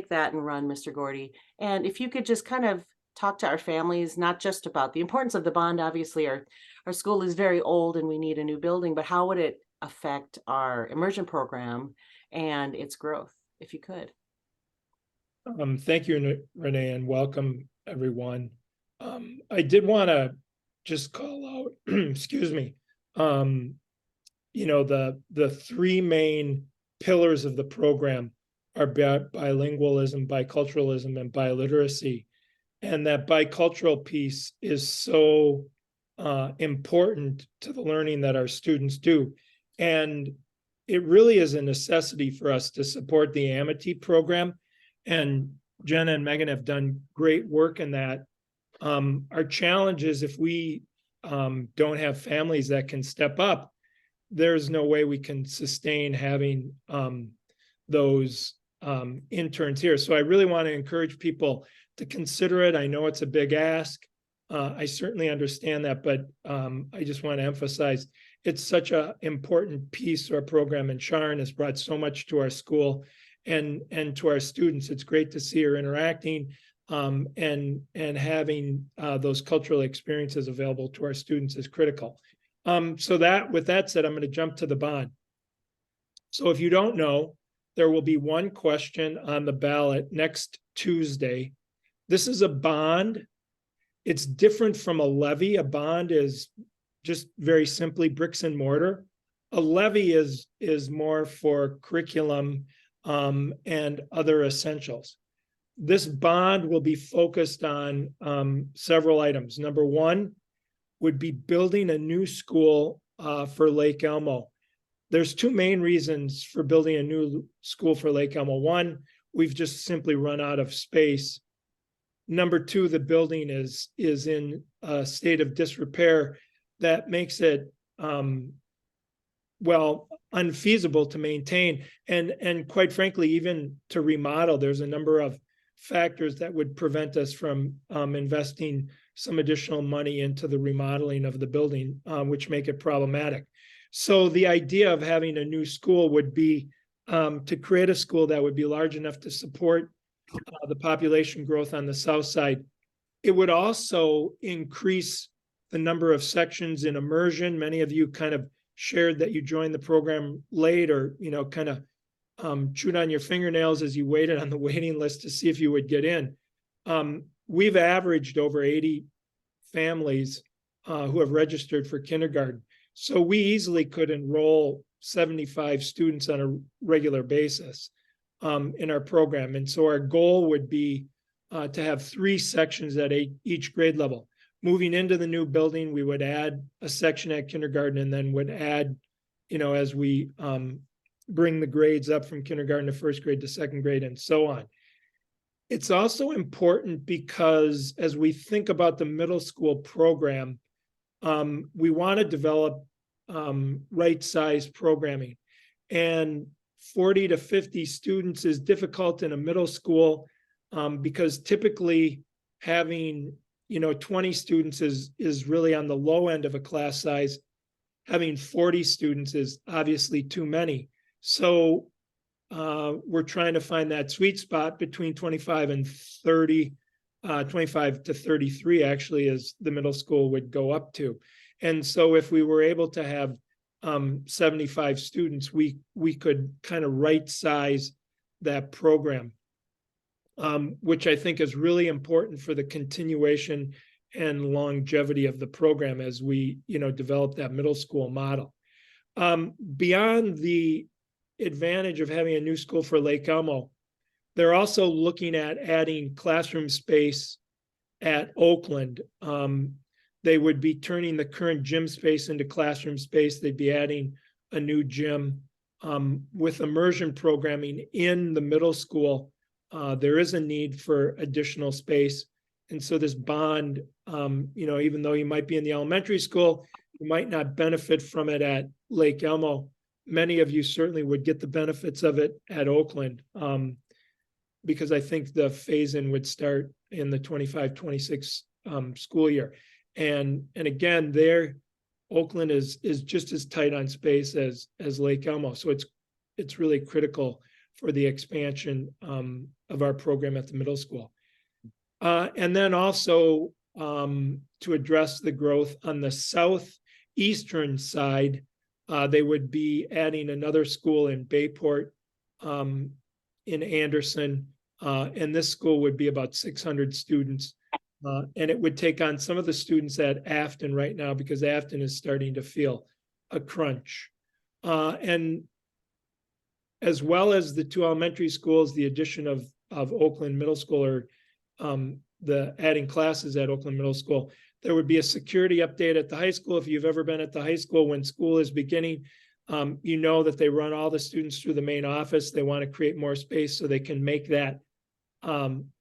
that and run, Mr. Gordy. And if you could just kind of talk to our families, not just about the importance of the bond. Obviously, our school is very old and we need a new building, but how would it affect our immersion program and its growth, if you could? Thank you, Renee, and welcome everyone. I did want to just call out, excuse me, the 3 main pillars of the program are bilingualism, biculturalism, and biliteracy. And that bicultural piece is so important to the learning that our students do. And it really is a necessity for us to support the Amity program. And Jenna and Megan have done great work in that. Our challenge is if we don't have families that can step up, there's no way we can sustain having those interns here. So I really want to encourage people to consider it. I know it's a big ask. I certainly understand that, but I just want to emphasize it's such an important piece to our program, and Sharon has brought so much to our school and to our students. It's great to see her interacting and having those cultural experiences available to our students is critical. So that, with that said, I'm going to jump to the bond. So if you don't know, there will be one question on the ballot next Tuesday. This is a bond. It's different from a levy. A bond is just very simply bricks and mortar. A levy is more for curriculum and other essentials. This bond will be focused on several items. Number one would be building a new school for Lake Elmo. There's two main reasons for building a new school for Lake Elmo. One, we've just simply run out of space. Number two, the building is in a state of disrepair that makes it unfeasible to maintain, and quite frankly, even to remodel. There's a number of factors that would prevent us from investing some additional money into the remodeling of the building, which make it problematic. So the idea of having a new school would be to create a school that would be large enough to support the population growth on the south side. It would also increase the number of sections in immersion. Many of you kind of shared that you joined the program late, or kind of chewed on your fingernails as you waited on the waiting list to see if you would get in. We've averaged over 80 families who have registered for kindergarten. So we easily could enroll 75 students on a regular basis in our program. And so our goal would be to have 3 sections at each grade level. Moving into the new building, we would add a section at kindergarten, and then would add, as we bring the grades up from kindergarten to first grade to second grade and so on. It's also important because as we think about the middle school program, we want to develop right-sized programming. And 40 to 50 students is difficult in a middle school because typically having 20 students is really on the low end of a class size. Having 40 students is obviously too many. So we're trying to find that sweet spot between 25 and 30, 25 to 33 actually, as the middle school would go up to. And so if we were able to have 75 students, we could kind of right size that program, which I think is really important for the continuation and longevity of the program as we, develop that middle school model. Beyond the advantage of having a new school for Lake Elmo, they're also looking at adding classroom space at Oakland. They would be turning the current gym space into classroom space. They'd be adding a new gym. With immersion programming in the middle school, there is a need for additional space. And so this bond, even though you might be in the elementary school, you might not benefit from it at Lake Elmo. Many of you certainly would get the benefits of it at Oakland, because I think the phase-in would start in the 25-26 school year. And again, Oakland is just as tight on space as Lake Elmo. So it's really critical for the expansion of our program at the middle school. And then also to address the growth on the southeastern side, they would be adding another school in Bayport, in Anderson, and this school would be about 600 students. And it would take on some of the students at Afton right now because Afton is starting to feel a crunch. And as well as the 2 elementary schools, the addition of Oakland Middle School, or the adding classes at Oakland Middle School, there would be a security update at the high school. If you've ever been at the high school when school is beginning, you know that they run all the students through the main office. They want to create more space so they can make that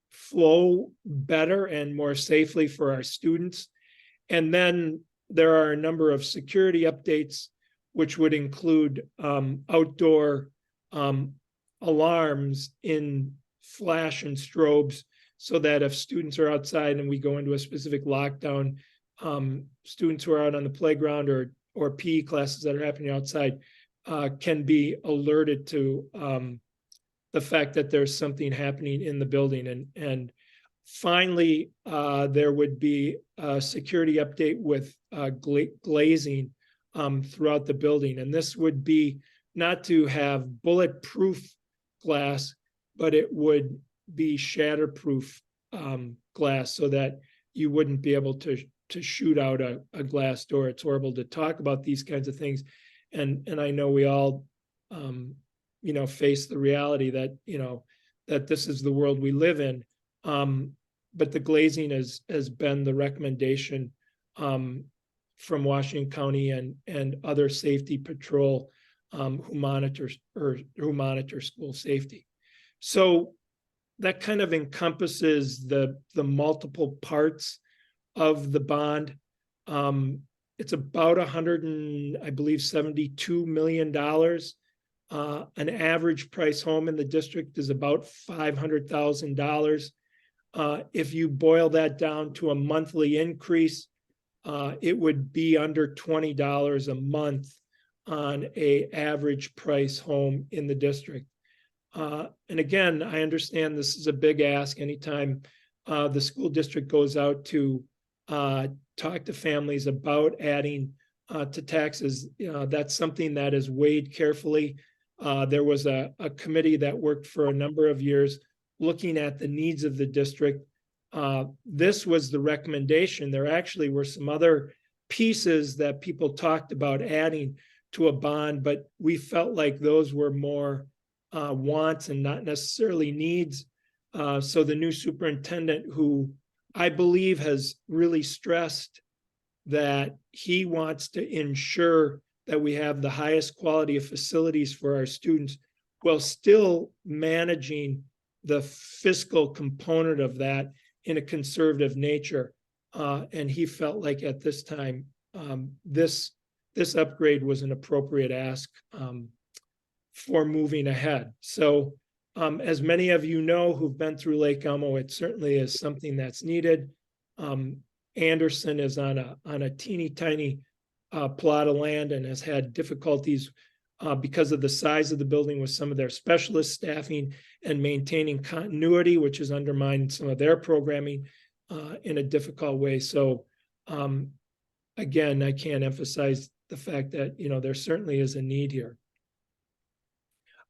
flow better and more safely for our students. And then there are a number of security updates, which would include outdoor alarms in flash and strobes, so that if students are outside and we go into a specific lockdown, students who are out on the playground or PE classes that are happening outside can be alerted to the fact that there's something happening in the building. And finally, there would be a security update with glazing throughout the building. And this would be not to have bulletproof glass, but it would be shatterproof glass, so that you wouldn't be able to shoot out a glass door. It's horrible to talk about these kinds of things. And I know we all, face the reality that, that this is the world we live in. But the glazing has been the recommendation from Washington County and other safety patrol who monitor school safety. So that kind of encompasses the multiple parts of the bond. It's about $172 million. An average price home in the district is about $500,000. If you boil that down to a monthly increase, it would be under $20 a month on an average price home in the district. And again, I understand this is a big ask anytime the school district goes out to talk to families about adding to taxes. That's something that is weighed carefully. There was a committee that worked for a number of years looking at the needs of the district. This was the recommendation. There actually were some other pieces that people talked about adding to a bond, but we felt like those were more wants and not necessarily needs. So the new superintendent, who I believe has really stressed that he wants to ensure that we have the highest quality of facilities for our students while still managing the fiscal component of that in a conservative nature. And he felt like at this time, this upgrade was an appropriate ask for moving ahead. So as many of you know who've been through Lake Elmo, it certainly is something that's needed. Anderson is on a teeny tiny plot of land and has had difficulties because of the size of the building with some of their specialist staffing and maintaining continuity, which has undermined some of their programming in a difficult way. So again, I can't emphasize the fact that, there certainly is a need here.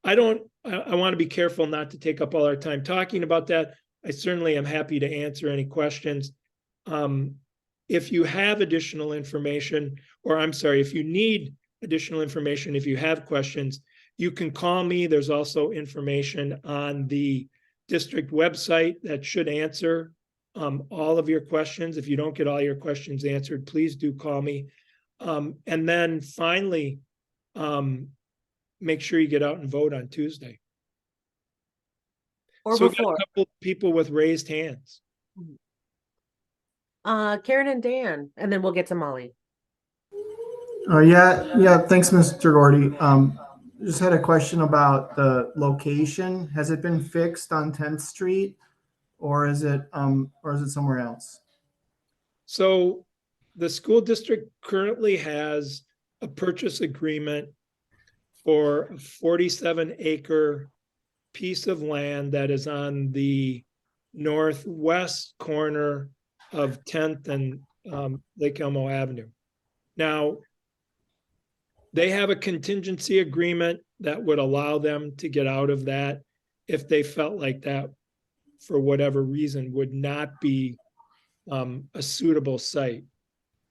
I want to be careful not to take up all our time talking about that. I certainly am happy to answer any questions. If you have additional information, or I'm sorry, if you need additional information, if you have questions, you can call me. There's also information on the district website that should answer all of your questions. If you don't get all your questions answered, please do call me. And then finally, make sure you get out and vote on Tuesday. Or so before. We got a couple of people with raised hands. Karen and Dan, and then we'll get to Molly. Yeah. Thanks, Mr. Gordy. Just had a question about the location. Has it been fixed on 10th Street, or is it somewhere else? So the school district currently has a purchase agreement for a 47-acre piece of land that is on the northwest corner of 10th and Lake Elmo Avenue. Now, they have a contingency agreement that would allow them to get out of that if they felt like that, for whatever reason, would not be a suitable site.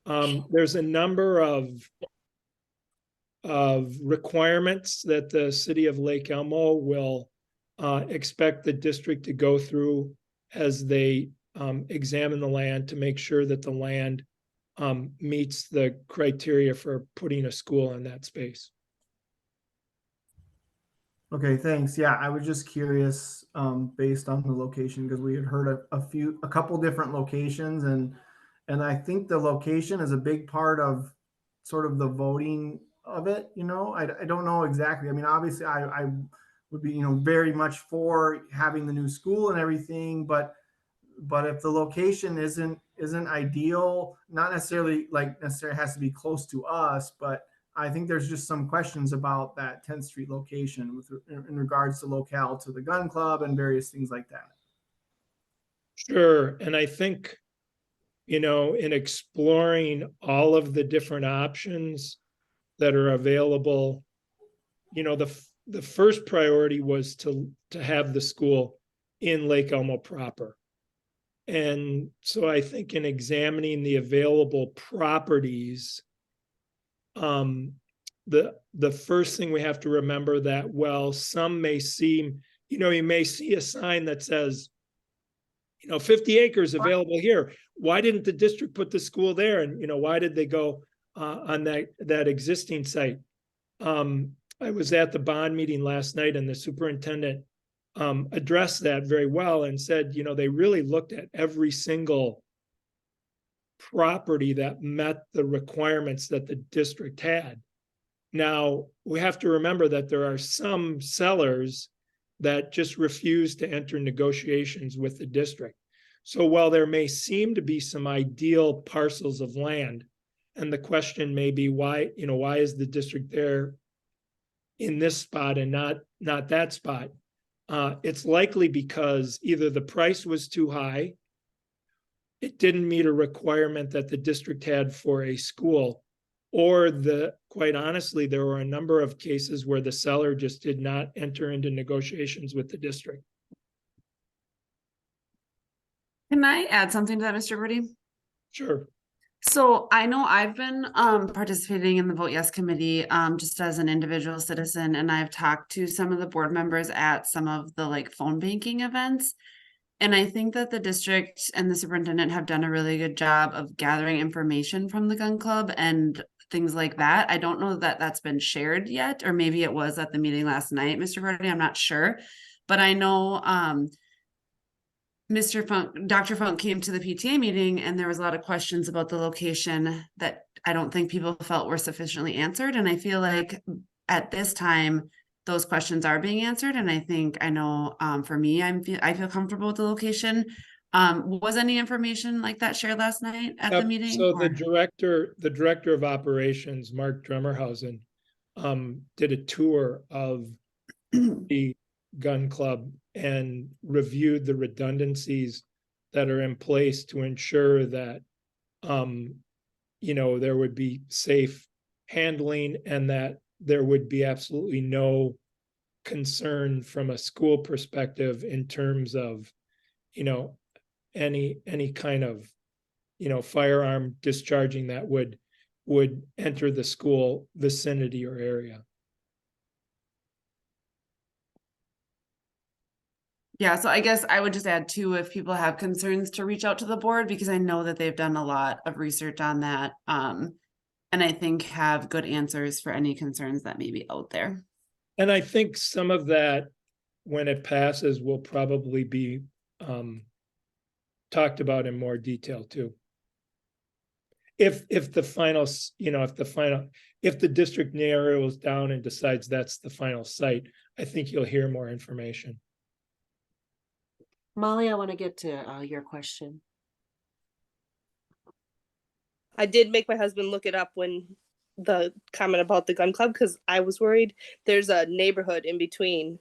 There's a number of requirements that the city of Lake Elmo will expect the district to go through as they examine the land to make sure that the land meets the criteria for putting a school in that space. Okay, thanks. Yeah, I was just curious, based on the location, because we had heard a couple different locations, and I think the location is a big part of sort of the voting of it, you know? I don't know exactly. I mean, obviously I would be, very much for having the new school and everything, but if the location isn't ideal, not necessarily has to be close to us, but I think there's just some questions about that 10th Street location in regards to locale to the gun club and various things like that. Sure. And I think, in exploring all of the different options that are available, the first priority was to have the school in Lake Elmo proper. And so I think in examining the available properties, the first thing we have to remember that, well, some may seem, you may see a sign that says, 50 acres available here. Why didn't the district put the school there? And, why did they go on that existing site? I was at the bond meeting last night, and the superintendent addressed that very well and said, they really looked at every single property that met the requirements that the district had. Now, we have to remember that there are some sellers that just refuse to enter negotiations with the district. So while there may seem to be some ideal parcels of land, and the question may be why is the district there in this spot and not that spot? It's likely because either the price was too high, it didn't meet a requirement that the district had for a school, or quite honestly, there were a number of cases where the seller just did not enter into negotiations with the district. Can I add something to that, Mr. Gordy? Sure. So I know I've been participating in the Vote Yes committee just as an individual citizen, and I've talked to some of the board members at some of the phone banking events. And I think that the district and the superintendent have done a really good job of gathering information from the gun club and things like that. I don't know that that's been shared yet, or maybe it was at the meeting last night, Mr. Gordy, I'm not sure. But I know Dr. Funk came to the PTA meeting, and there was a lot of questions about the location that I don't think people felt were sufficiently answered. And I feel like at this time, those questions are being answered. And I know for me, I feel comfortable with the location. Was any information like that shared last night at the meeting? So the director of operations, Mark Drummerhausen, did a tour of the gun club and reviewed the redundancies that are in place to ensure that there would be safe handling and that there would be absolutely no concern from a school perspective in terms of any kind of firearm discharging that would enter the school vicinity or area. Yeah, so I guess I would just add too, if people have concerns, to reach out to the board, because I know that they've done a lot of research on that. And I think have good answers for any concerns that may be out there. And I think some of that, when it passes, will probably be talked about in more detail too. If the district narrows down and decides that's the final site, I think you'll hear more information. Molly, I want to get to your question. I did make my husband look it up when the comment about the gun club, because I was worried. There's a neighborhood in between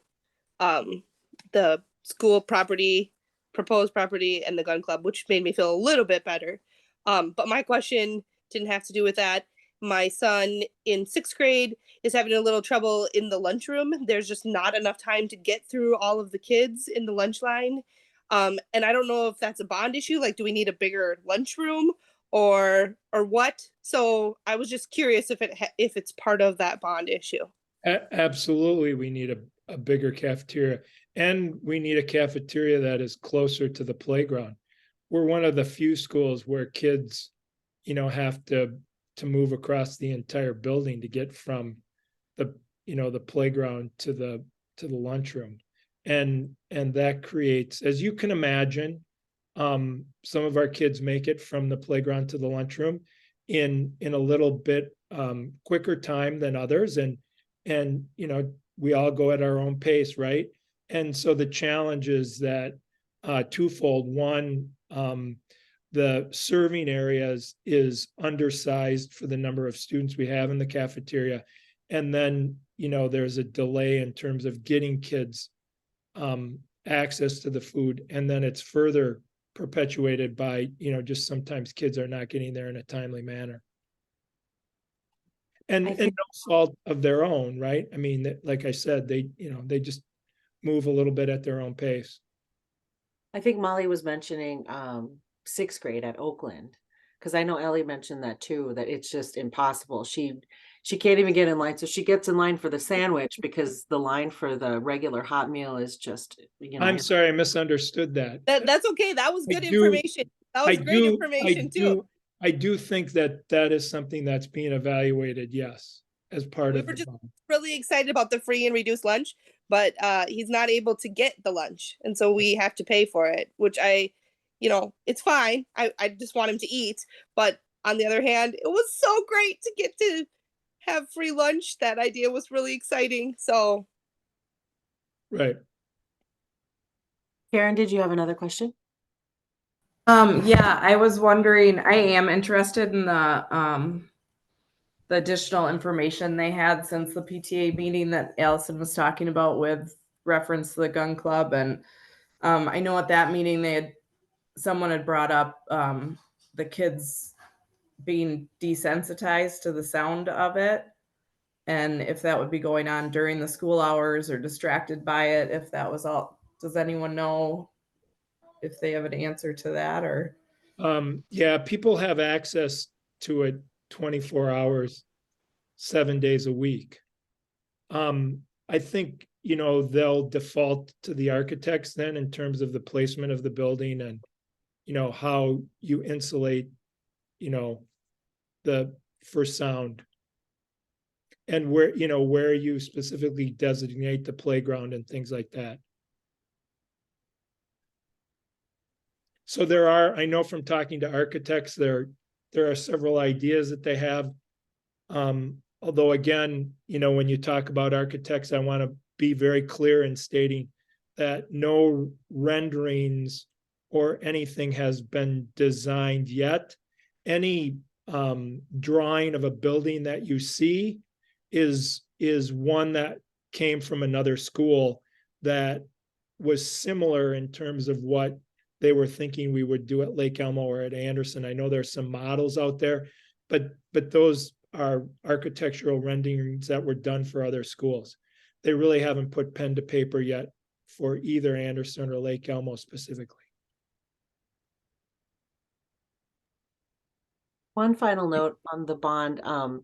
the school property, proposed property, and the gun club, which made me feel a little bit better. But my question didn't have to do with that. My son in 6th grade is having a little trouble in the lunchroom. There's just not enough time to get through all of the kids in the lunch line. And I don't know if that's a bond issue. Like, do we need a bigger lunchroom or what? So I was just curious if it's part of that bond issue. Absolutely, we need a bigger cafeteria, and we need a cafeteria that is closer to the playground. We're one of the few schools where kids, have to move across the entire building to get from the playground to to the lunchroom. And that creates, as you can imagine, some of our kids make it from the playground to the lunchroom in a little bit quicker time than others. And you know, we all go at our own pace, right? And so the challenge is that twofold. One, the serving areas is undersized for the number of students we have in the cafeteria. And then, you know, there's a delay in terms of getting kids access to the food. And then it's further perpetuated by, you know, just sometimes kids are not getting there in a timely manner. And no fault of their own, right? I mean, like I said, they, you know, they just move a little bit at their own pace. I think Molly was mentioning 6th grade at Oakland, because I know Ellie mentioned that too, that it's just impossible. She can't even get in line. So she gets in line for the sandwich because the line for the regular hot meal is just, you know. I'm sorry, I misunderstood that. That's okay. That was good information. That was great information too. I do think that that is something that's being evaluated, yes, as part of We're the just bond. really excited about the free and reduced lunch, but he's not able to get the lunch. And so we have to pay for it, which you know, it's fine. I just want him to eat. But on the other hand, it was so great to get to have free lunch. That idea was really exciting. So. Right. Karen, did you have another question? Yeah, I was wondering, I am interested in the additional information they had since the PTA meeting that Allison was talking about with reference to the gun club. And I know at that meeting someone had brought up the kids being desensitized to the sound of it, and if that would be going on during the school hours or distracted by it, if that was all. Does anyone know if they have an answer to that? Or yeah, people have access to it 24 hours, 7 days a week. I think, you know, they'll default to the architects then in terms of the placement of the building and, you know, how you insulate, you know, for sound, and where, you know, where you specifically designate the playground and things like that. So there are, I know from talking to architects, there are several ideas that they have. Although again, you know, when you talk about architects, I want to be very clear in stating that no renderings or anything has been designed yet. Any drawing of a building that you see is one that came from another school that was similar in terms of what they were thinking we would do at Lake Elmo or at Anderson. I know there's some models out there, but those are architectural renderings that were done for other schools. They really haven't put pen to paper yet for either Anderson or Lake Elmo specifically. One final note on the bond,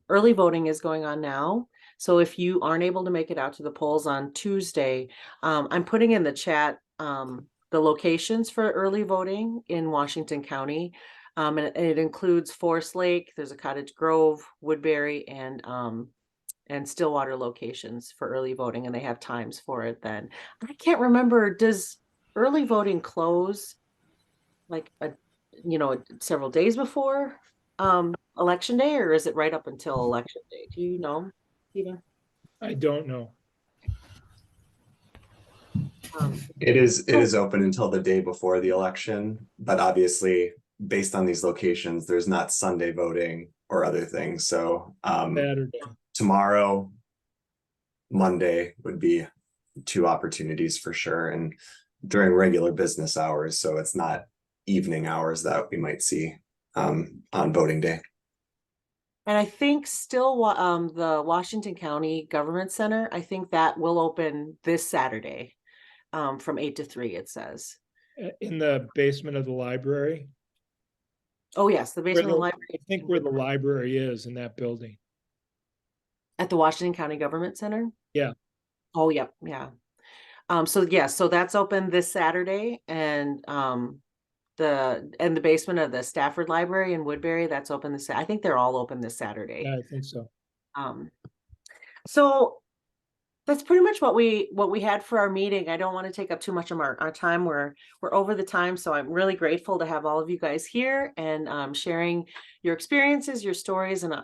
early voting is going on now. So if you aren't able to make it out to the polls on Tuesday, I'm putting in the chat the locations for early voting in Washington County. And it includes Forest Lake, there's a Cottage Grove, Woodbury, and Stillwater locations for early voting, and they have times for it then. I can't remember, does early voting close like several days before election day, or is it right up until election day? Do you know, Stephen? I don't know. It is open until the day before the election, but obviously based on these locations, there's not Sunday voting or other things. So tomorrow, Monday would be 2 opportunities for sure, and during regular business hours. So it's not evening hours that we might see on voting day. And I think still the Washington County Government Center, I think that will open this Saturday from 8 to 3, it says. In the basement of the library? Oh, yes, the basement of the library. I think where the library is in that building. At the Washington County Government Center? Yeah. Oh, yep, yeah. So that's open this Saturday, and the basement of the Stafford Library in Woodbury, that's open this. I think they're all open this Saturday. Yeah, I think so. So That's pretty much what we had for our meeting. I don't want to take up too much of our time. We're over the time, so I'm really grateful to have all of you guys here and sharing your experiences, your stories, and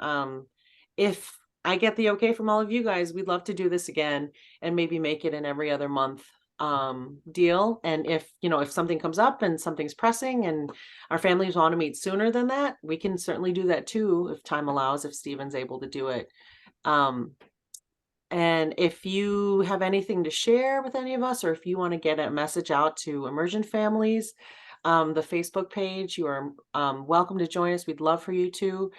if I get the okay from all of you guys, we'd love to do this again and maybe make it an every other month deal. And if if something comes up and something's pressing and our families want to meet sooner than that, we can certainly do that too if time allows, if Stephen's able to do it. And if you have anything to share with any of us, or if you want to get a message out to emergent families, the Facebook page, you are welcome to join us. We'd love for you to.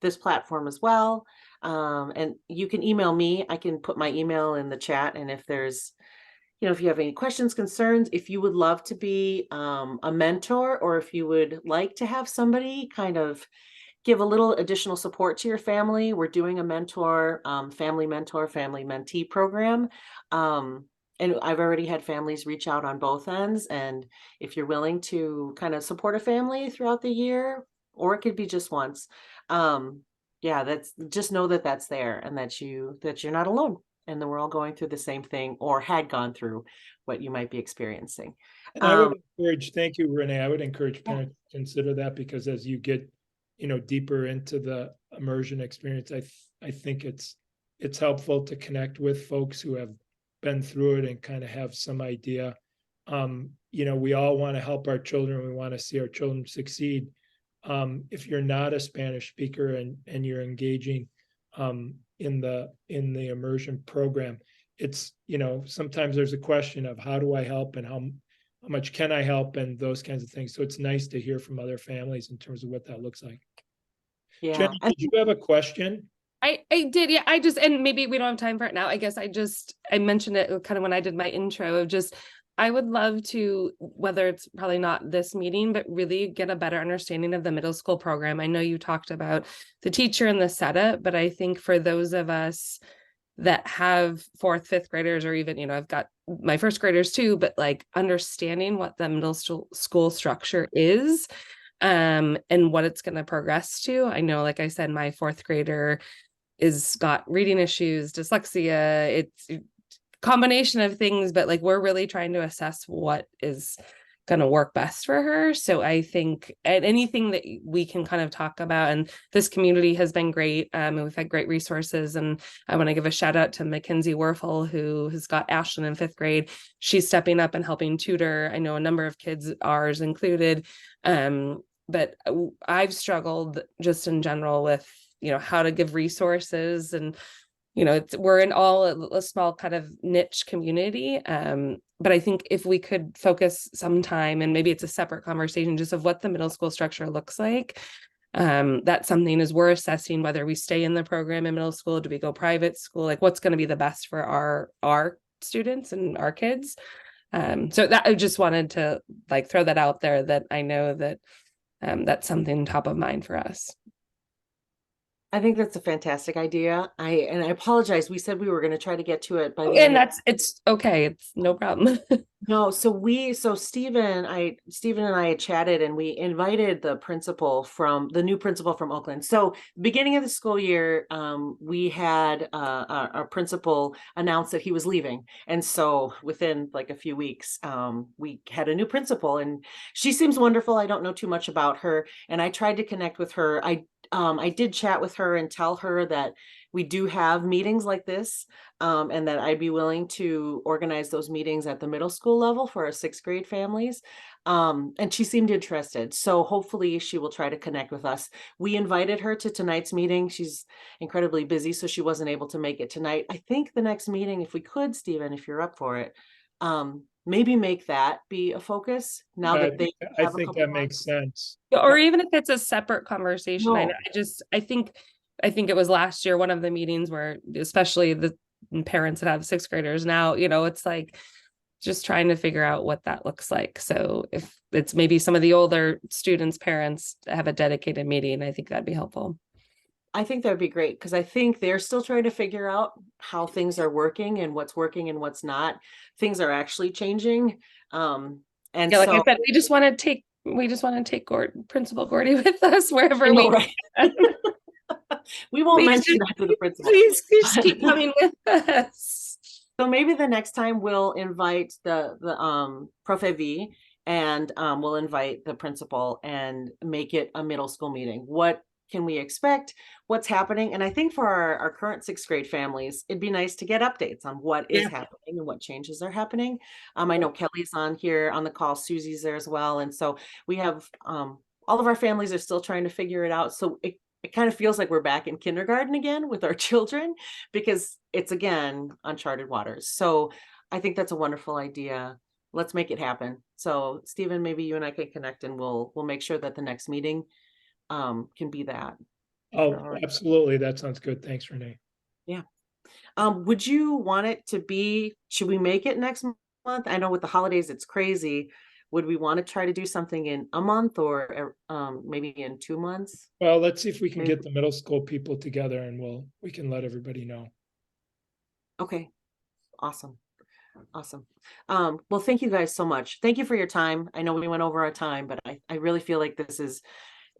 This platform as well. And you can email me. I can put my email in the chat. And if there's, if you have any questions, concerns, if you would love to be a mentor, or if you would like to have somebody kind of give a little additional support to your family, we're doing a family mentee program. And I've already had families reach out on both ends. And if you're willing to kind of support a family throughout the year, or it could be just once, yeah, that's just know that that's there, and that you're not alone, and that we're all going through the same thing, or had gone through what you might be experiencing. And I would encourage, thank you, Renee. I would encourage parents to consider that, because as you get, deeper into the immersion experience, I think it's helpful to connect with folks who have been through it and kind of have some idea. We all want to help our children. We want to see our children succeed. If you're not a Spanish speaker and you're engaging in the immersion program, it's, sometimes there's a question of how do I help, and how much can I help, and those kinds of things. So it's nice to hear from other families in terms of what that looks like. Yeah. Jen, did you have a question? I did. Yeah. And maybe we don't have time for it now. I guess I mentioned it kind of when I did my intro of just, I would love to, whether it's probably not this meeting, but really get a better understanding of the middle school program. I know you talked about the teacher and the setup, but I think for those of us that have 4th, 5th graders, or even, I've got my 1st graders too, but like understanding what the middle school structure is, and what it's going to progress to. I know, like I said, my 4th grader got reading issues, dyslexia, it's a combination of things, but like we're really trying to assess what is going to work best for her. So I think anything that we can kind of talk about, and this community has been great, and we've had great resources. And I want to give a shout out to Mackenzie Werfel, who has got Ashlyn in 5th grade. She's stepping up and helping tutor. I know a number of kids, ours included, but I've struggled just in general with how to give resources, and we're in all a small kind of niche community. But I think if we could focus some time, and maybe it's a separate conversation, just of what the middle school structure looks like. That's something as we're assessing whether we stay in the program in middle school, do we go private school, like what's going to be the best for our students and our kids. So that I just wanted to like throw that out there, that I know that that's something top of mind for us. I think that's a fantastic idea. I apologize. We said we were going to try to get to it by the And end. it's okay. It's no problem. No, so Stephen and I had chatted, and we invited the new principal from Oakland. So beginning of the school year, we had our principal announce that he was leaving. And so within like a few weeks, we had a new principal, and she seems wonderful. I don't know too much about her, and I tried to connect with her. I did chat with her and tell her that we do have meetings like this, and that I'd be willing to organize those meetings at the middle school level for our 6th grade families. And she seemed interested. So hopefully she will try to connect with us. We invited her to tonight's meeting. She's incredibly busy, so she wasn't able to make it tonight. I think the next meeting, if we could, Stephen, if you're up for it, maybe make that be a focus now that they I think that makes sense. Or even if it's a separate conversation. No. I think it was last year, one of the meetings where, especially the parents that have 6th graders now, it's like just trying to figure out what that looks like. So if it's maybe some of the older students' parents have a dedicated meeting, I think that'd be helpful. I think that'd be great, because I think they're still trying to figure out how things are working and what's not. Things are actually changing. And yeah, like I said, we just want to take Principal Gordy with us wherever we right. We won't Please mention do- that to the principal. Please keep coming with us. So maybe the next time we'll invite the Prof. V, and we'll invite the principal and make it a middle school meeting. What can we expect? What's happening? And I think for our current 6th grade families, it'd be nice to get updates on what is happening and what changes are happening. I know Kelly's on here on the call, Susie's there as well. And so we have all of our families are still trying to figure it out. So it kind of feels like we're back in kindergarten again with our children, because it's again uncharted waters. So I think that's a wonderful idea. Let's make it happen. So Stephen, maybe you and I can connect, and we'll make sure that the next meeting can be that. Oh, absolutely. That sounds good. Thanks, Renee. Yeah. Would you want it to be, should we make it next month? I know with the holidays, it's crazy. Would we want to try to do something in a month, or maybe in 2 months? Well, let's see if we can Maybe. get the middle school people together, and we can let everybody know. Okay. Awesome. Awesome. Well, thank you guys so much. Thank you for your time. I know we went over our time, but I really feel like this is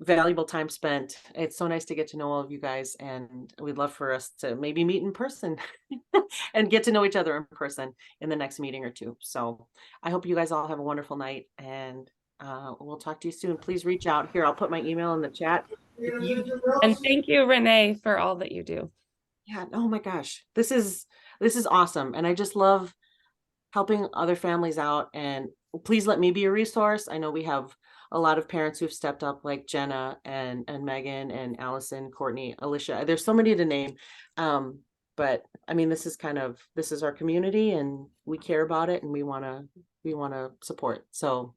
valuable time spent. It's so nice to get to know all of you guys, and we'd love for us to maybe meet in person and get to know each other in person in the next meeting or two. So I hope you guys all have a wonderful night, and we'll talk to you soon. Please reach out. Here, I'll put my email in the chat. And thank you, Renee, for all that you do. Yeah. Oh my gosh. This is awesome. And I just love helping other families out. And please let me be a resource. I know we have a lot of parents who've stepped up, like Jenna and Megan and Allison, Courtney, Alicia. There's so many to name. But I mean, this is our community, and we care about it, and we want to support. So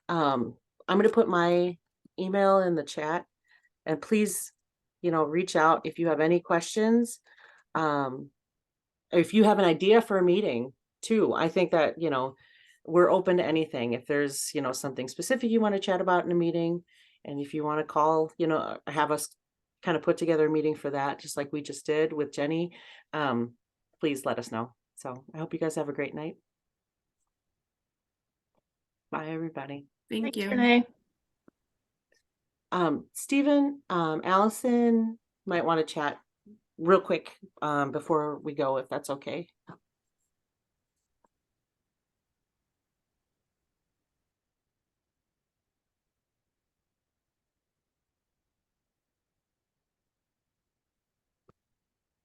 I'm going to put my email in the chat, and please, reach out if you have any questions. If you have an idea for a meeting too, I think that, we're open to anything. If there's, something specific you want to chat about in a meeting, and if you want to call, have us kind of put together a meeting for that, just like we just did with Jenny, please let us know. So I hope you guys have a great night. Bye, everybody. Thank you. Renee. Stephen, Allison might want to chat real quick before we go, if that's okay.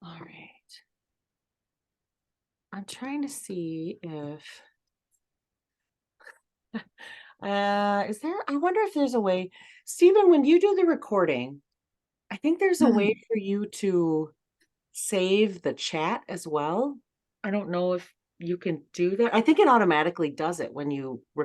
All right. I'm trying to see if is there, I wonder if there's a way, Stephen, when you do the recording, I think there's a way for you to save the chat as well. I don't know if you can do that. I think it automatically does it when you record.